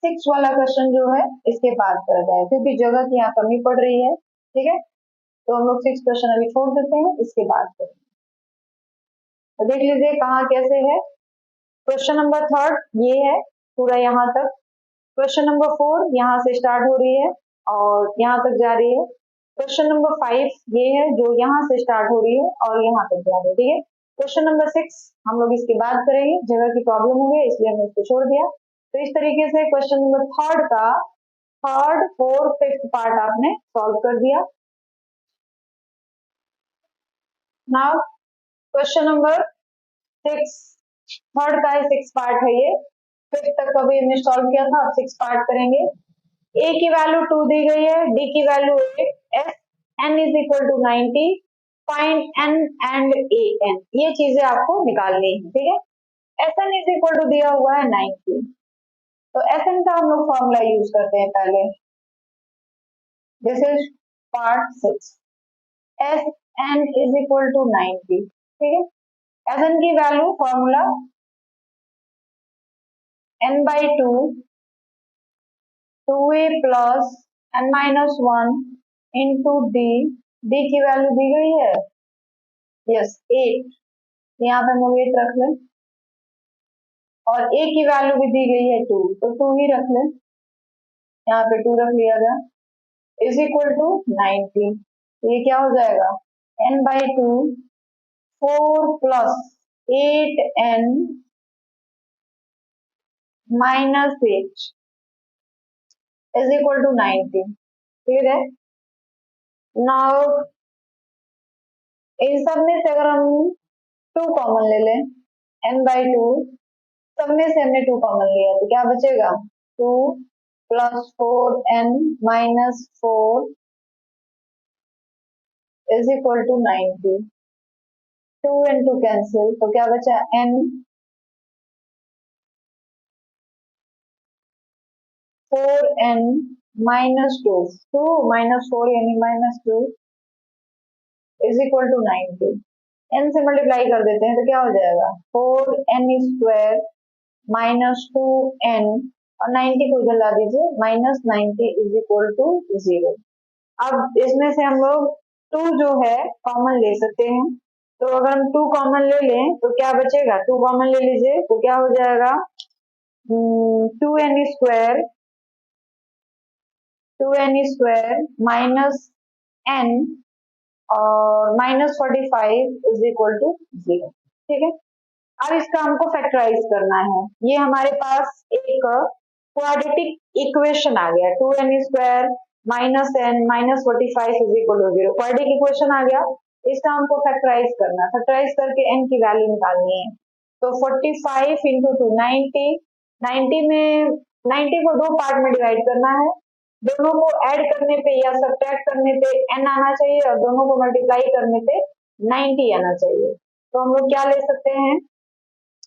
6 वाला क्वेश्चन जो है इसके बाद करा जाए, क्योंकि जगह की यहाँ कमी पड़ रही है, ठीक है। तो हम लोग 6 क्वेश्चन अभी छोड़ देते हैं, इसके बाद करेंगे। तो देख लीजिए कहाँ कैसे है, क्वेश्चन नंबर थर्ड ये है पूरा यहाँ तक। क्वेश्चन नंबर 4 यहाँ से स्टार्ट हो रही है और यहाँ तक जा रही है। क्वेश्चन नंबर 5 ये है जो यहाँ से स्टार्ट हो रही है और यहाँ तक जा रही है। ठीक है, क्वेश्चन नंबर 6 हम लोग इसके बाद करेंगे, जगह की प्रॉब्लम हो गई इसलिए हमने इसको छोड़ दिया। तो इस तरीके से क्वेश्चन नंबर थर्ड का थर्ड फोर्थ फिफ्थ पार्ट आपने सॉल्व कर दिया। नाउ क्वेश्चन नंबर 6 थर्ड का 6 पार्ट है ये, फिफ्थ तक का भी हमने सॉल्व किया था, अब 6 पार्ट करेंगे। ए की वैल्यू 2 दी गई है, डी की value 8, S N is equal to 90, find N and A N, ये चीजें आपको निकालनी है। ठीक है, S N is equal to दिया हुआ है 90, तो एस एन का हम लोग फॉर्मूला यूज करते हैं पहले। This is part 6, S N is equal to 90। ठीक है, एस एन की value formula n by 2 2a plus n minus 1 into D, D की वैल्यू दी गई है यस 8, यहाँ पे हम 8 रख लें, और a की वैल्यू भी दी गई है 2, तो 2 ही रख लें, यहाँ पे 2 रख लिया गया, इज इक्वल टू 90। ये क्या हो जाएगा, n by 2 4 plus 8n minus 8 is equal to 90। ठीक है, नाउ इन सब में से अगर हम 2 कॉमन ले लें, n by 2, सब में से हमने 2 कॉमन लिया तो क्या बचेगा, 2 plus 4n minus 4 is equal to 90। 2 and 2 cancel, तो क्या बचा n 4n माइनस 2, 2 माइनस 4 यानी minus 2 is equal to 90। n से मल्टीप्लाई कर देते हैं तो क्या हो जाएगा, 4n स्क्वायर माइनस 2n, और 90 को इधर ला दीजिए, माइनस 90 इज इक्वल टू 0। अब इसमें से हम लोग 2 जो है कॉमन ले सकते हैं, तो अगर हम 2 कॉमन ले लें तो क्या बचेगा, 2 कॉमन ले लीजिए तो क्या हो जाएगा, 2n स्क्वायर माइनस n और माइनस 45 इज इक्वल टू 0। ठीक है, अब इसका हमको फैक्टराइज करना है। ये हमारे पास एक क्वाड्रेटिक इक्वेशन आ गया, 2n square minus n minus 45 is equal to 0, quadratic equation आ गया। इसका हमको फैक्टराइज करना है, फैक्टराइज करके n की वैल्यू निकालनी है। तो 45 इंटू 2 90, 90 में 90 को 2 पार्ट में डिवाइड करना है, दोनों को ऐड करने पे या सब्ट्रैक्ट करने पे n आना चाहिए और दोनों को मल्टीप्लाई करने पे 90 आना चाहिए। तो हम लोग क्या ले सकते हैं,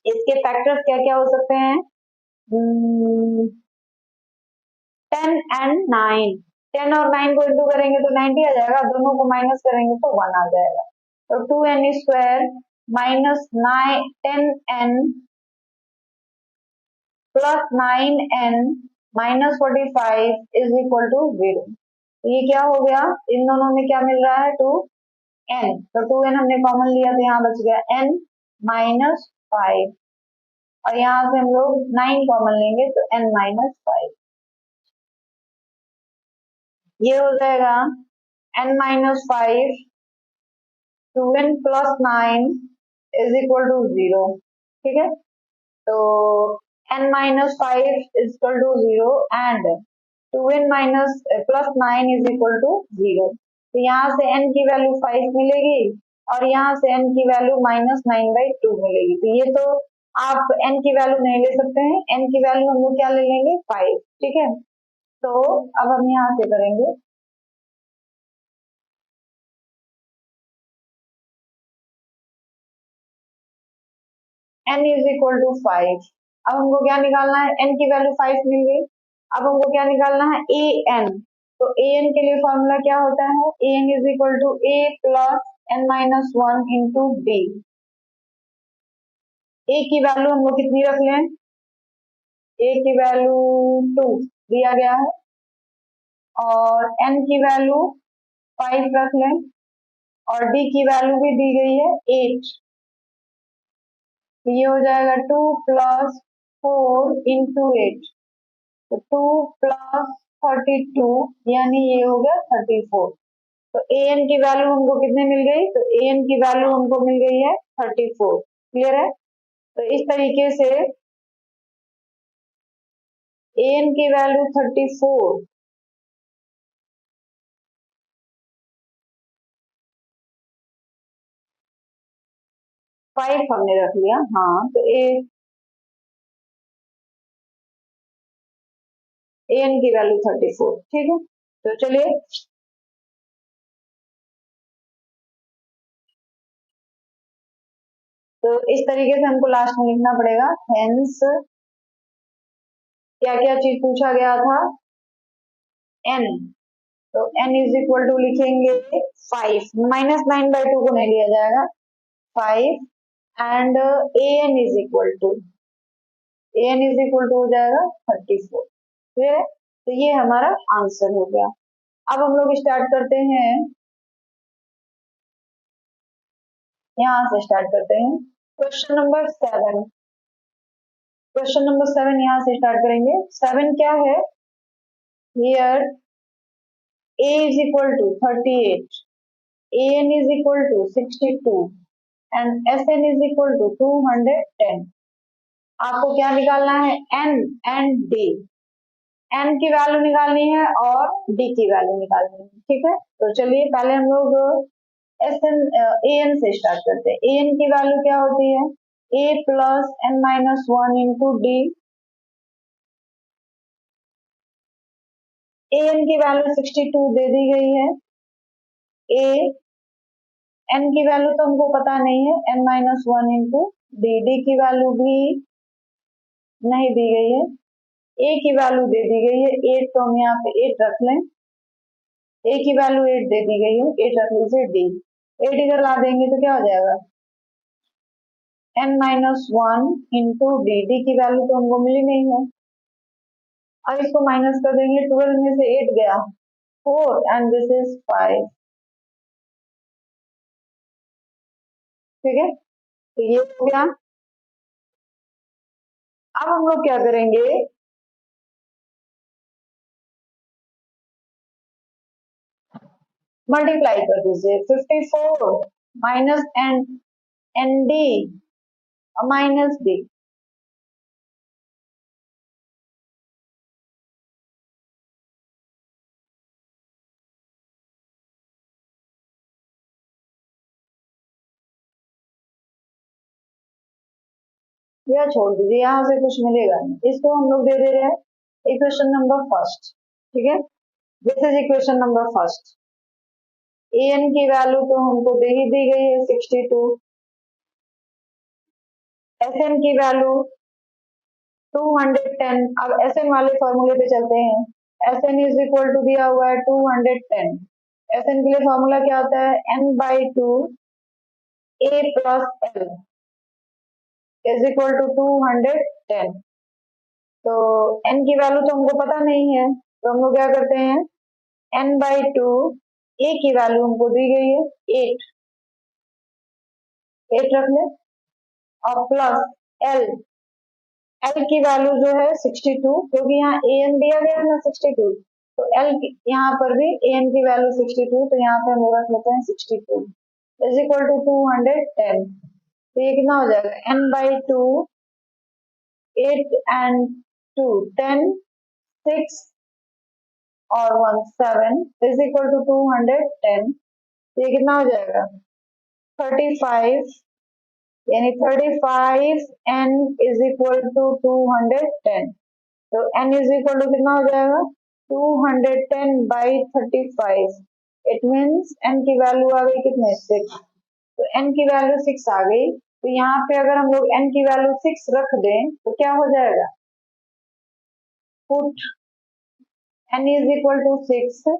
इसके फैक्टर्स क्या क्या हो सकते हैं, 10 एंड 9, 10 और 9 को इंटू करेंगे तो 90 आ जाएगा, दोनों को माइनस करेंगे तो 1 आ जाएगा। तो 2n square minus 10n plus 9n minus 45 is equal to 0। ये क्या हो गया, इन दोनों में क्या मिल रहा है, 2n, तो 2n हमने कॉमन लिया तो यहाँ बच गया n माइनस 5, और यहाँ से हम लोग 9 कॉमन लेंगे तो n माइनस 5, ये हो जाएगा n minus 5, 2n plus 9 is equal to 0। ठीक है, तो n minus 5 is equal to 0 and 2n minus plus 9 is equal to 0। तो यहाँ से n की वैल्यू 5 मिलेगी और यहाँ से n की वैल्यू माइनस 9 बाई 2 मिलेगी। तो ये तो आप n की वैल्यू नहीं ले सकते हैं, n की वैल्यू हम लोग क्या ले लेंगे 5। ठीक है, तो अब हम यहाँ से करेंगे, n इज इक्वल टू 5। अब हमको क्या निकालना है, n की वैल्यू 5 मिल गई, अब हमको क्या निकालना है, a n। तो a n के लिए फॉर्मूला क्या होता है, a n is equal to a plus n minus 1 into b। a की वैल्यू हम लोग कितनी रख लें, a की वैल्यू 2 दिया गया है और n की वैल्यू 5 रख लें और d की वैल्यू भी दी गई है 8। ये हो जाएगा 2 + 4 × 8, तो 2 + 32 यानी ये हो गया 34। तो ए एन की वैल्यू हमको कितने मिल गई, तो ए एन की वैल्यू हमको मिल गई है 34। क्लियर है। तो इस तरीके से ए एन की वैल्यू 34, 5 हमने रख लिया। हाँ, तो ए एन की वैल्यू 34। ठीक है, तो चलिए तो इस तरीके से हमको लास्ट में लिखना पड़ेगा। हेंस क्या क्या चीज पूछा गया था, एन, तो एन इज इक्वल टू लिखेंगे 5, -9/2 को नहीं लिया जाएगा, 5, and A N is equal to, A N is equal to हो जाएगा 34। ठीक है, तो ये हमारा आंसर हो गया। अब हम लोग स्टार्ट करते हैं, यहाँ से स्टार्ट करते हैं क्वेश्चन नंबर 7। क्वेश्चन नंबर 7 यहाँ से स्टार्ट करेंगे। 7 क्या है, here a is equal to 38, an is equal to 62 and sn is equal to 210। आपको क्या निकालना है, n एंड d, n की वैल्यू निकालनी है और d की वैल्यू निकालनी है। ठीक है, तो चलिए पहले हम लोग एन ए एन से स्टार्ट करते हैं। ए एन की वैल्यू क्या होती है, a + n-1 into D. A N की वैल्यू 62 दे दी गई है, a n की वैल्यू तो हमको पता नहीं है, n-1 इंटू डी, डी की वैल्यू भी नहीं दी गई है, a की वैल्यू दे दी गई है 8, तो हम यहाँ पे 8 रख लें, a की वैल्यू 8 दे दी गई है, 8 रख लीजिए। d 8 इधर ला देंगे तो क्या हो जाएगा, n-1 इंटू डी, डी की वैल्यू तो हमको मिली नहीं है। अब इसको माइनस कर देंगे, 12 में से 8 गया 4 एंड दिस इज 5। ठीक है, तो ये हो गया। अब हम लोग क्या करेंगे, मल्टीप्लाई कर दीजिए, 54 minus N N D minus D, यह छोड़ दीजिए, यहाँ से कुछ मिलेगा नहीं, इसको हम लोग दे दे रहे हैं इक्वेशन नंबर फर्स्ट। ठीक है, this is equation number first. A N की वैल्यू तो हमको दे ही दी गई है 62, एस एन की वैल्यू 210। अब एस एन वाले फॉर्मूले पे चलते हैं। S N is equal to दिया हुआ है 210, एस एन के लिए फॉर्मूला क्या होता है, n/2 a + l is equal to 210। तो n की वैल्यू तो हमको पता नहीं है, तो हम लोग क्या करते हैं, n/2 a की वैल्यू हमको दी गई है 8, 8 रख ले, और प्लस l, l की वैल्यू जो है 62, क्योंकि यहाँ ए एन दिया गया है ना 62, तो l यहाँ पर भी ए एन की वैल्यू 62, तो यहाँ पे हम लोग रख लेते हैं 62 इज इक्वल टू 210। तो ये कितना हो जाएगा, n/2 8 एंड 2 10, 6 और 1 7 इज इक्वल टू 210। ये कितना हो जाएगा, 35, यानी 35 n इज इक्वल टू 210। तो n इज इक्वल टू कितना हो जाएगा, 210/35। इट मीन्स n की वैल्यू आ गई कितने, 6। तो n की वैल्यू 6 आ गई, तो यहाँ पे अगर हम लोग n की वैल्यू 6 रख दें तो क्या हो जाएगा, put n is equal to 6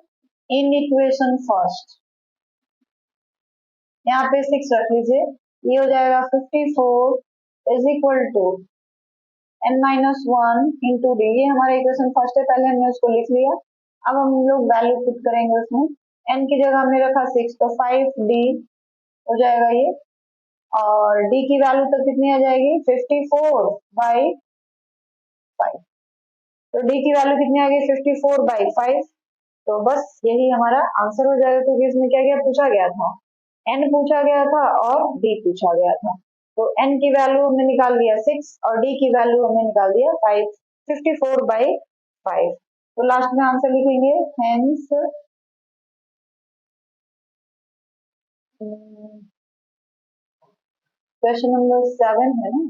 in equation first, यहाँ पे 6 रख लीजिए, ये हो जाएगा 54 is equal to n-1 into D, ये हमारा इक्वेशन फर्स्ट है, पहले हमने उसको लिख लिया। अब हम लोग वैल्यू पुट करेंगे उसमें, n की जगह हमने रखा 6, तो 5d हो जाएगा ये, और डी की वैल्यू तक कितनी आ जाएगी 54/5। तो डी की वैल्यू कितनी आ गई 54/5। तो बस यही हमारा आंसर हो जाएगा, क्योंकि इसमें क्या क्या पूछा गया था, एन पूछा गया था और डी पूछा गया था। तो एन की वैल्यू हमने निकाल दिया 6 और डी की वैल्यू हमने निकाल दिया 5, 54/5। तो लास्ट में आंसर लिखेंगे हेंस क्वेश्चन नंबर 7 है ना,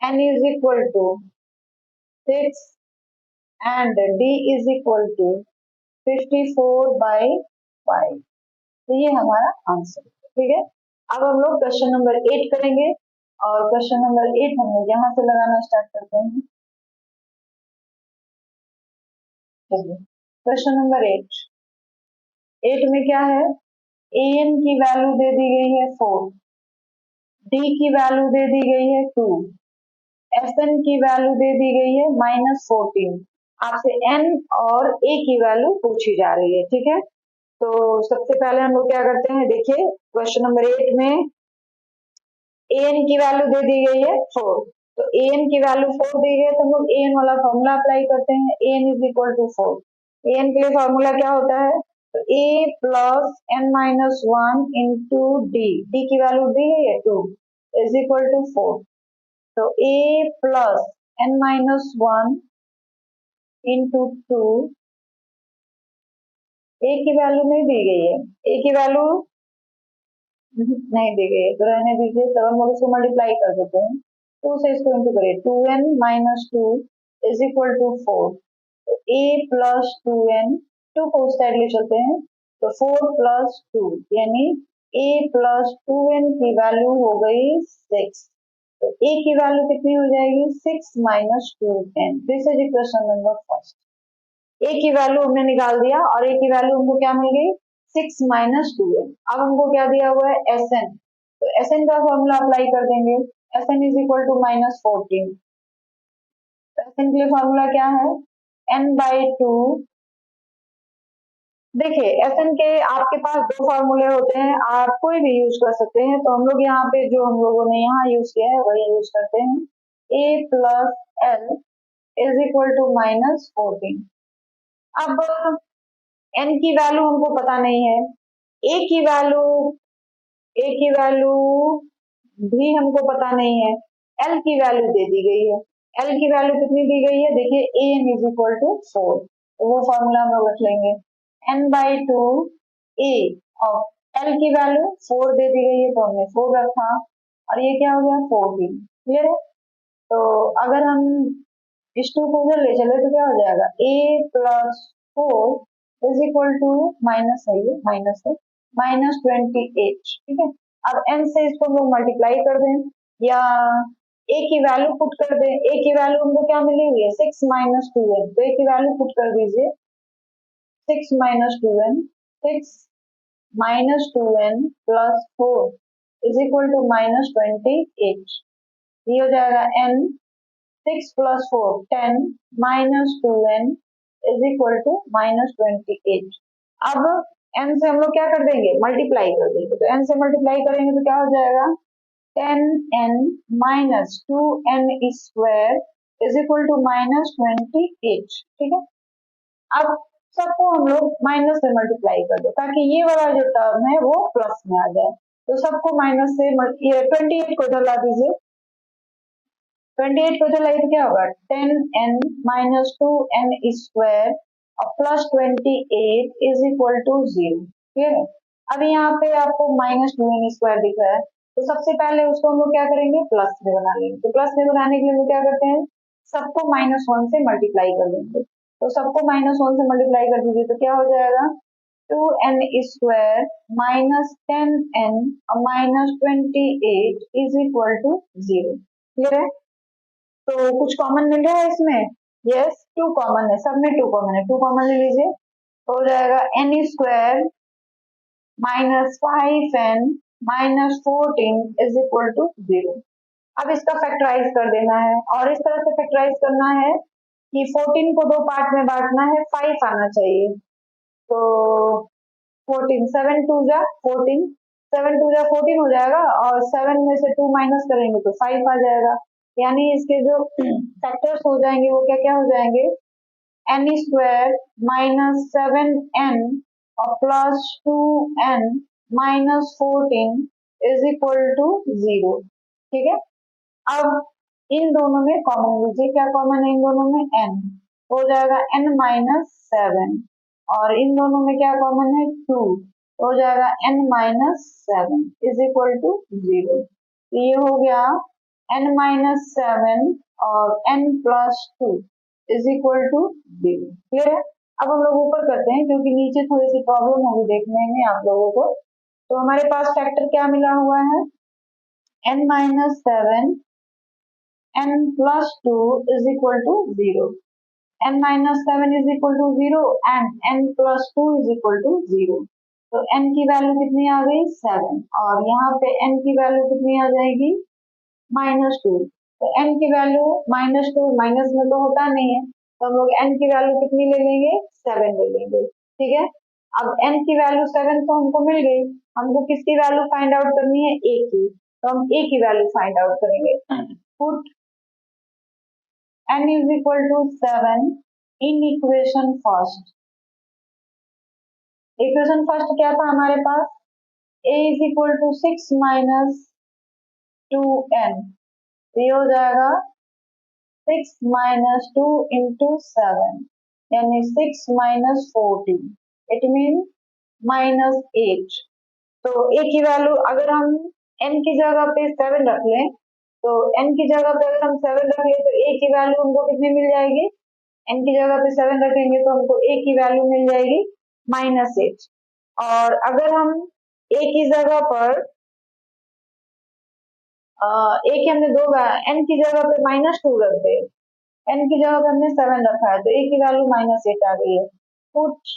n is equal to 6 and d is equal to 54/5। तो ये हमारा आंसर, ठीक है। अब हम लोग क्वेश्चन नंबर 8 करेंगे, और क्वेश्चन नंबर 8 हम लोग यहाँ से लगाना स्टार्ट करते हैं। क्वेश्चन नंबर 8 में क्या है, an की वैल्यू दे दी गई है 4, d की वैल्यू दे दी गई है 2, sn की वैल्यू दे दी गई है -14। आपसे n और a की वैल्यू पूछी जा रही है, ठीक है। तो सबसे पहले हम लोग क्या करते हैं, देखिए क्वेश्चन नंबर 8 में an की वैल्यू दे दी गई है 4, तो an की वैल्यू 4 दी गई है, तो हम लोग an वाला फॉर्मूला अप्लाई करते हैं, an is equal to 4। an के लिए फॉर्मूला क्या होता है, तो a plus n-1 into D की वैल्यू दी है 2 इज इक्वल टू 4। तो a plus n-1 into 2, a की वैल्यू नहीं दी गई है, a की वैल्यू नहीं दी गई है, तो रहने दीजिए, तब हम लोग इसको मल्टीप्लाई कर देते हैं, 2 से इसको इंटू करिए, 2n-2 इज इक्वल टू 4। तो a प्लस 2n, 2 को उस साइड ले चलते हैं, तो 4 प्लस 2 यानी a प्लस 2n की वैल्यू हो गई 6। तो a की वैल्यू कितनी हो जाएगी 6 minus 2n। This is equation number first. a की वैल्यू हमने निकाल दिया और a की वैल्यू हमको क्या मिल गई 6 माइनस 2n। अब हमको क्या दिया हुआ है Sn, तो Sn का फॉर्मूला अप्लाई कर देंगे, Sn is equal to -14। Sn के लिए फॉर्मूला क्या है n/2। देखिए Sn के आपके पास दो फॉर्मूले होते हैं, आप कोई भी यूज कर सकते हैं, तो हम लोग यहाँ पे जो हम लोगों ने यहाँ यूज किया है वही यूज करते हैं, a plus l is equal to -14। अब n की वैल्यू हमको पता नहीं है, a की वैल्यू भी हमको पता नहीं है, l की वैल्यू दे दी गई है। l की वैल्यू कितनी दी गई है, देखिए an इज इक्वल टू 4, तो वो फॉर्मूला हम लोग रख लेंगे, n/2 a और l की वैल्यू 4 दे दी गई है, तो हमने 4 रखा, और ये क्या हो गया 14। क्लियर है। तो अगर हम इस 2 को उधर ले चले तो क्या हो जाएगा, a plus 4 is equal to minus है, ये माइनस है, -28। ठीक है। अब n से इसको हम लोग मल्टीप्लाई कर दें या a की वैल्यू पुट कर दें, a की वैल्यू हमको क्या मिली हुई है 6 माइनस 2n, तो a की वैल्यू पुट कर दीजिए 6 minus 2n, 6 minus 2n plus 4 is equal to -28। ये हो जाएगा n 6 plus 4 10 minus 2n is equal to -28। अब n से हम लोग क्या कर देंगे मल्टीप्लाई कर देंगे, तो n से मल्टीप्लाई करेंगे तो क्या हो जाएगा 10n minus 2n square is equal to -28। ठीक है। अब सबको हम लोग माइनस से मल्टीप्लाई कर दो ताकि ये वाला जो टर्म है वो प्लस में आ जाए, तो सबको माइनस से ये 28 को इधर ला दीजिए, 28 को इधर लाइए तो क्या होगा 10n माइनस 2n स्क्वायर और plus 28 is equal to 0। Clear है। अब यहाँ पे आपको -2n स्क्वायर दिख रहा है, तो सबसे पहले उसको हम लोग क्या करेंगे प्लस में बना लेंगे, तो प्लस में बनाने के लिए हम लोग क्या करते हैं सबको -1 से मल्टीप्लाई कर देंगे, तो सबको -1 से मल्टीप्लाई कर दीजिए, तो क्या हो जाएगा 2n स्क्वायर माइनस 10n और -28 इज इक्वल टू 0। क्लियर है। तो कुछ कॉमन मिल रहा है इसमें, यस 2 कॉमन है, सब में 2 कॉमन है, 2 कॉमन ले लीजिए, तो हो जाएगा n square -5n -14 is equal to 0। अब इसका फैक्टराइज कर देना है, और इस तरह से फैक्टराइज करना है कि 14 को 2 पार्ट में बांटना है, 5 आना चाहिए, तो 14 7 2 जा 14 7 टू जा 14 हो जाएगा और 7 में से 2 माइनस करेंगे तो 5 आ जाएगा। यानी इसके जो फैक्टर्स हो जाएंगे वो क्या क्या हो जाएंगे, n स्क्वायर माइनस 7n और plus 2n minus 14 is equal to 0। ठीक है, अब इन दोनों में कॉमन लीजिए, क्या कॉमन है इन दोनों में, n हो जाएगा n माइनस 7 और इन दोनों में क्या कॉमन है 2 हो जाएगा n minus 7 is equal to 0। तो ये हो गया n माइनस 7 और n plus 2 is equal to 0। Clear है। अब हम लोग ऊपर करते हैं क्योंकि नीचे थोड़ी सी प्रॉब्लम होगी देखने में आप लोगों को। तो हमारे पास फैक्टर क्या मिला हुआ है, n minus 7 n plus 2 is equal to 0, n minus 7 is equal to 0 and n plus 2 is equal to 0। तो n की वैल्यू कितनी आ गई 7 और यहाँ पे n की वैल्यू कितनी आ जाएगी -2। तो n की वैल्यू -2 माइनस में तो होता नहीं है तो हम लोग n की वैल्यू कितनी ले लेंगे 7 ले लेंगे। ठीक है, अब n की वैल्यू 7 तो हमको मिल गई, हमको किसकी वैल्यू फाइंड आउट करनी है a की, तो हम a की वैल्यू फाइंड आउट करेंगे। Put n is equal to 7 in equation first. Equation first क्या था हमारे पास, a is equal to 6 minus 2n, ये हो जाएगा 6 माइनस 2 इंटू 7 यानी 6 माइनस 14 इट मीन -8। तो a की वैल्यू अगर हम n की जगह पे 7 रख लें, तो n की जगह पे अगर हम 7 रख लें तो a की वैल्यू हमको कितनी मिल जाएगी, n की जगह पे 7 रखेंगे तो हमको a की वैल्यू मिल जाएगी -8। और अगर हम a की जगह पर a की हमने दो n की जगह पे -2 रख दे, n की जगह पे हमने 7 रखा है तो a की वैल्यू -8 आ गई है। Put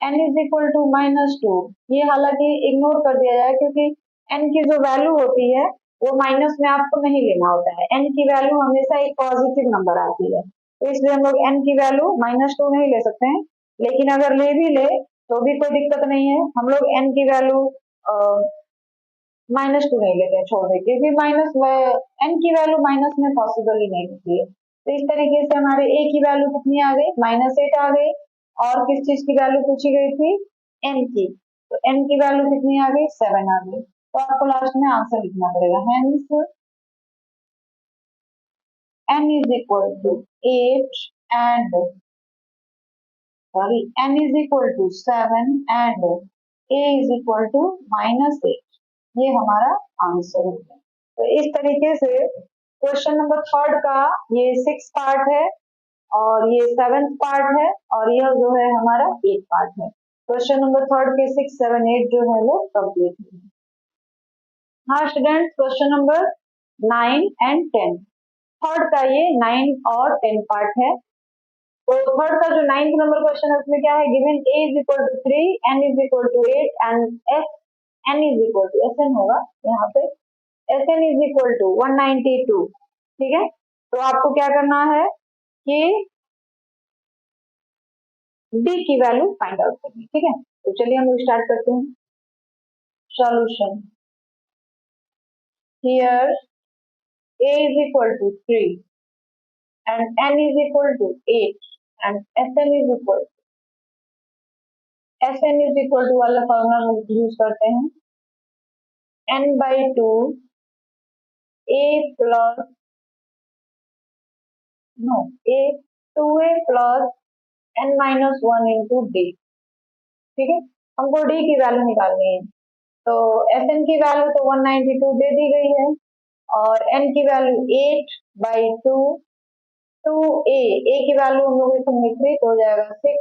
n is equal to -2, ये हालांकि इग्नोर कर दिया जाए क्योंकि n की जो वैल्यू होती है वो माइनस में आपको नहीं लेना होता है, n की वैल्यू हमेशा एक पॉजिटिव नंबर आती है तो इसलिए हम लोग n की वैल्यू -2 नहीं ले सकते हैं। लेकिन अगर ले भी ले तो भी कोई दिक्कत नहीं है, हम लोग n की वैल्यू -2 नहीं लेते हैं, छोड़ देते क्योंकि n की वैल्यू माइनस में पॉसिबल ही नहीं होती है। तो इस तरीके से हमारे a की वैल्यू कितनी आ गई -8 आ गई और किस चीज की वैल्यू पूछी गई थी n की, तो n की वैल्यू कितनी आ गई 7 आ गई। तो आपको लास्ट में आंसर लिखना पड़ेगा, hence n is equal to 8 and n is equal to 7 and a is equal to -8, ये हमारा आंसर हो गया। तो इस तरीके से क्वेश्चन नंबर थर्ड का ये 6 पार्ट है और ये 7th पार्ट है और यह जो है हमारा 8 पार्ट है। क्वेश्चन नंबर थर्ड के 6, 7, 8 जो है वो कंप्लीट है। हाँ students, question number 9 and 10, third का ये 9 और 10 पार्ट है। तो थर्ड का जो 9th नंबर क्वेश्चन है उसमें क्या है, given a is equal to 3 n is equal to 8 and n is equal to sn होगा यहाँ पे, sn इज इक्वल टू 192। ठीक है, तो आपको क्या करना है कि d की वैल्यू फाइंड आउट करनी। ठीक है, तो चलिए हम लोग स्टार्ट करते हैं solution. Here a is equal to 3 and n is equal to 8 and sn is equal to वाला फॉर्मूला यूज करते हैं, n by 2 a plus no a 2a plus n minus 1 into d। ठीक है, हमको d की value निकालनी है तो sn की वैल्यू तो 192 दे दी गई है और n की वैल्यू 8 by 2 2a, a की वैल्यू हम लोग इसमें 3 तो हो जाएगा 6,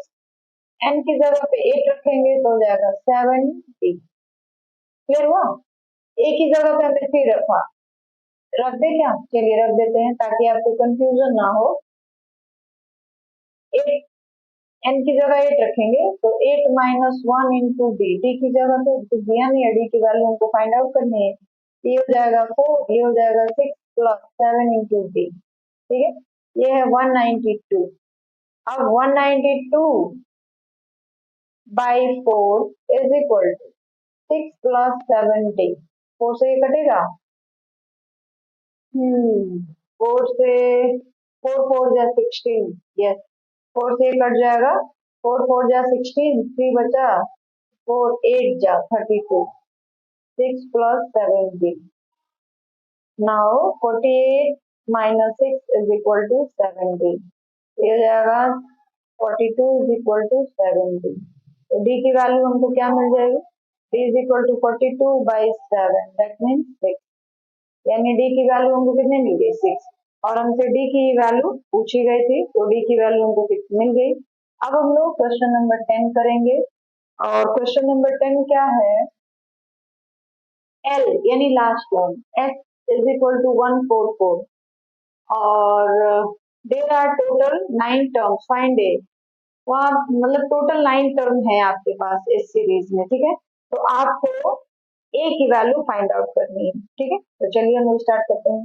n की जगह पे 8 रखेंगे तो हो जाएगा 7 d। क्लियर हुआ, a की जगह पे हमने 3 रखा, रख दे क्या, चलिए रख देते हैं ताकि आपको कंफ्यूजन ना हो। 8 n की जगह 8 रखेंगे तो 8 माइनस 1 इंटू डी, डी की जगह तो कुछ दिया नहीं है, डी की वैल्यू हमको फाइंड आउट करनी है, ये हो जाएगा 4, ये हो जाएगा 6 प्लस 7 इंटू डी। ठीक है, ये है 192। अब 192 by 4 is equal to 6 plus 70, 4 से ये कटेगा। 4 से 4 4 जा 16, यस 4 से कट जाएगा। 4 4 जा 16, 3 बचा, 4 8 जा 32, 6 plus 70। Now 48 minus 6 is equal to 70, ये हो जाएगा 42 इज इक्वल टू 70। तो डी की वैल्यू हमको क्या मिल जाएगी, D is equal to 42 by 7, that means 6, यानी डी की वैल्यू हमको कितने मिल गई 6, और हमसे डी की वैल्यू पूछी गई थी, तो डी की वैल्यू हमको 6 मिल गई। अब हम लोग क्वेश्चन नंबर 10 करेंगे, और क्वेश्चन नंबर 10 क्या है, एल यानी last term S is equal to 144, और there are total 9 terms, find A. तो आप मतलब टोटल 9 टर्म है आपके पास इस सीरीज में, ठीक है, तो आपको ए की वैल्यू फाइंड आउट करनी है, ठीक है। तो चलिए हम लोग स्टार्ट करते हैं।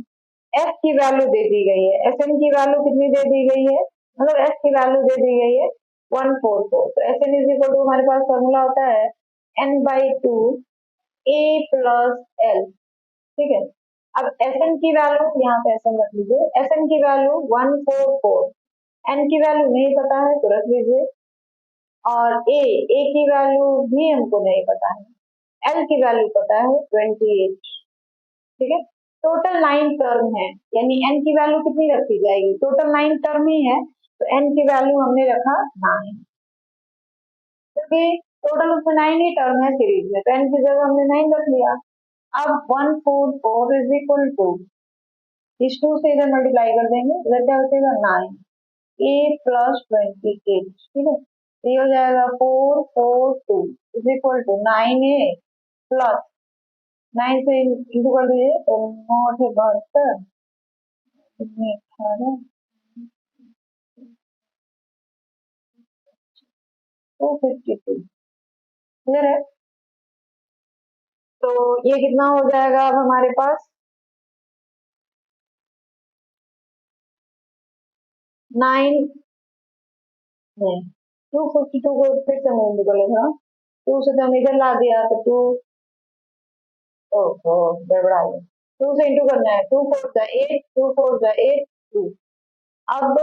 एस की वैल्यू दे दी गई है, एस एन की वैल्यू कितनी दे दी गई है, मतलब एस की वैल्यू दे दी गई है 144, तो S N is equal to हमारे पास फॉर्मूला होता है N by two A plus L, ठीक है। अब एस एन की वैल्यू यहाँ पे एस एन रख लीजिए, एस एन की वैल्यू 144, एन की वैल्यू नहीं पता है तो रख लीजिए, और ए की वैल्यू भी हमको नहीं पता है, एल की वैल्यू पता है 28, ठीक है। टोटल 9 टर्म है, यानी एन की वैल्यू कितनी रखी जाएगी, टोटल 9 टर्म ही है, तो एन की वैल्यू हमने रखा 9, क्योंकि टोटल उसमें 9 ही टर्म है सीरीज में, तो एन की जगह हमने 9 रख लिया। अब 144 इज इक्वल टू, इस 2 से इधर मल्टीप्लाई कर देंगे, इधर क्या बचेगा 9, ए प्लस 28, ठीक है। तो ये हो जाएगा 442 is equal to 9a plus 9 से इंटू कर दीजिए, तो 9 से 72, इसमें 18, 252, क्लियर है। तो ये कितना हो जाएगा अब हमारे पास, 9 नहीं, 252 को फिर से मैं इंटू कर लेगा, 2 से तो हम इधर ला दिया, तो 2, ओहो गड़बड़ा गया, 2 से इंटू करना है, 2 4 जा 8, 2 4 जा 8, 2, अब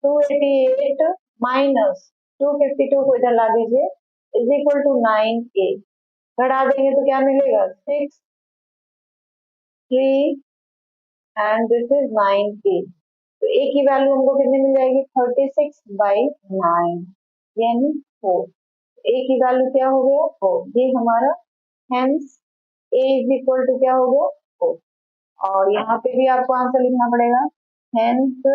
288 माइनस 252 को इधर ला दीजिए, इज इक्वल टू 9a, घटा देंगे तो क्या मिलेगा 6 3 एंड दिस इज 9a, तो a की वैल्यू हमको कितनी मिल जाएगी 36 बाई 9, यानी 4, a की वैल्यू क्या हो गया 4, ये हमारा hence a is equal to क्या हो गया 4, और यहाँ पे भी आपको आंसर लिखना पड़ेगा, hence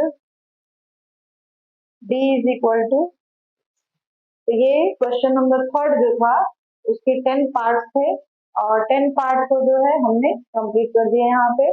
d is equal to, तो ये क्वेश्चन नंबर 3 जो था उसके 10 पार्ट्स थे, और 10 पार्ट को जो है हमने कंप्लीट कर दिया यहाँ पे।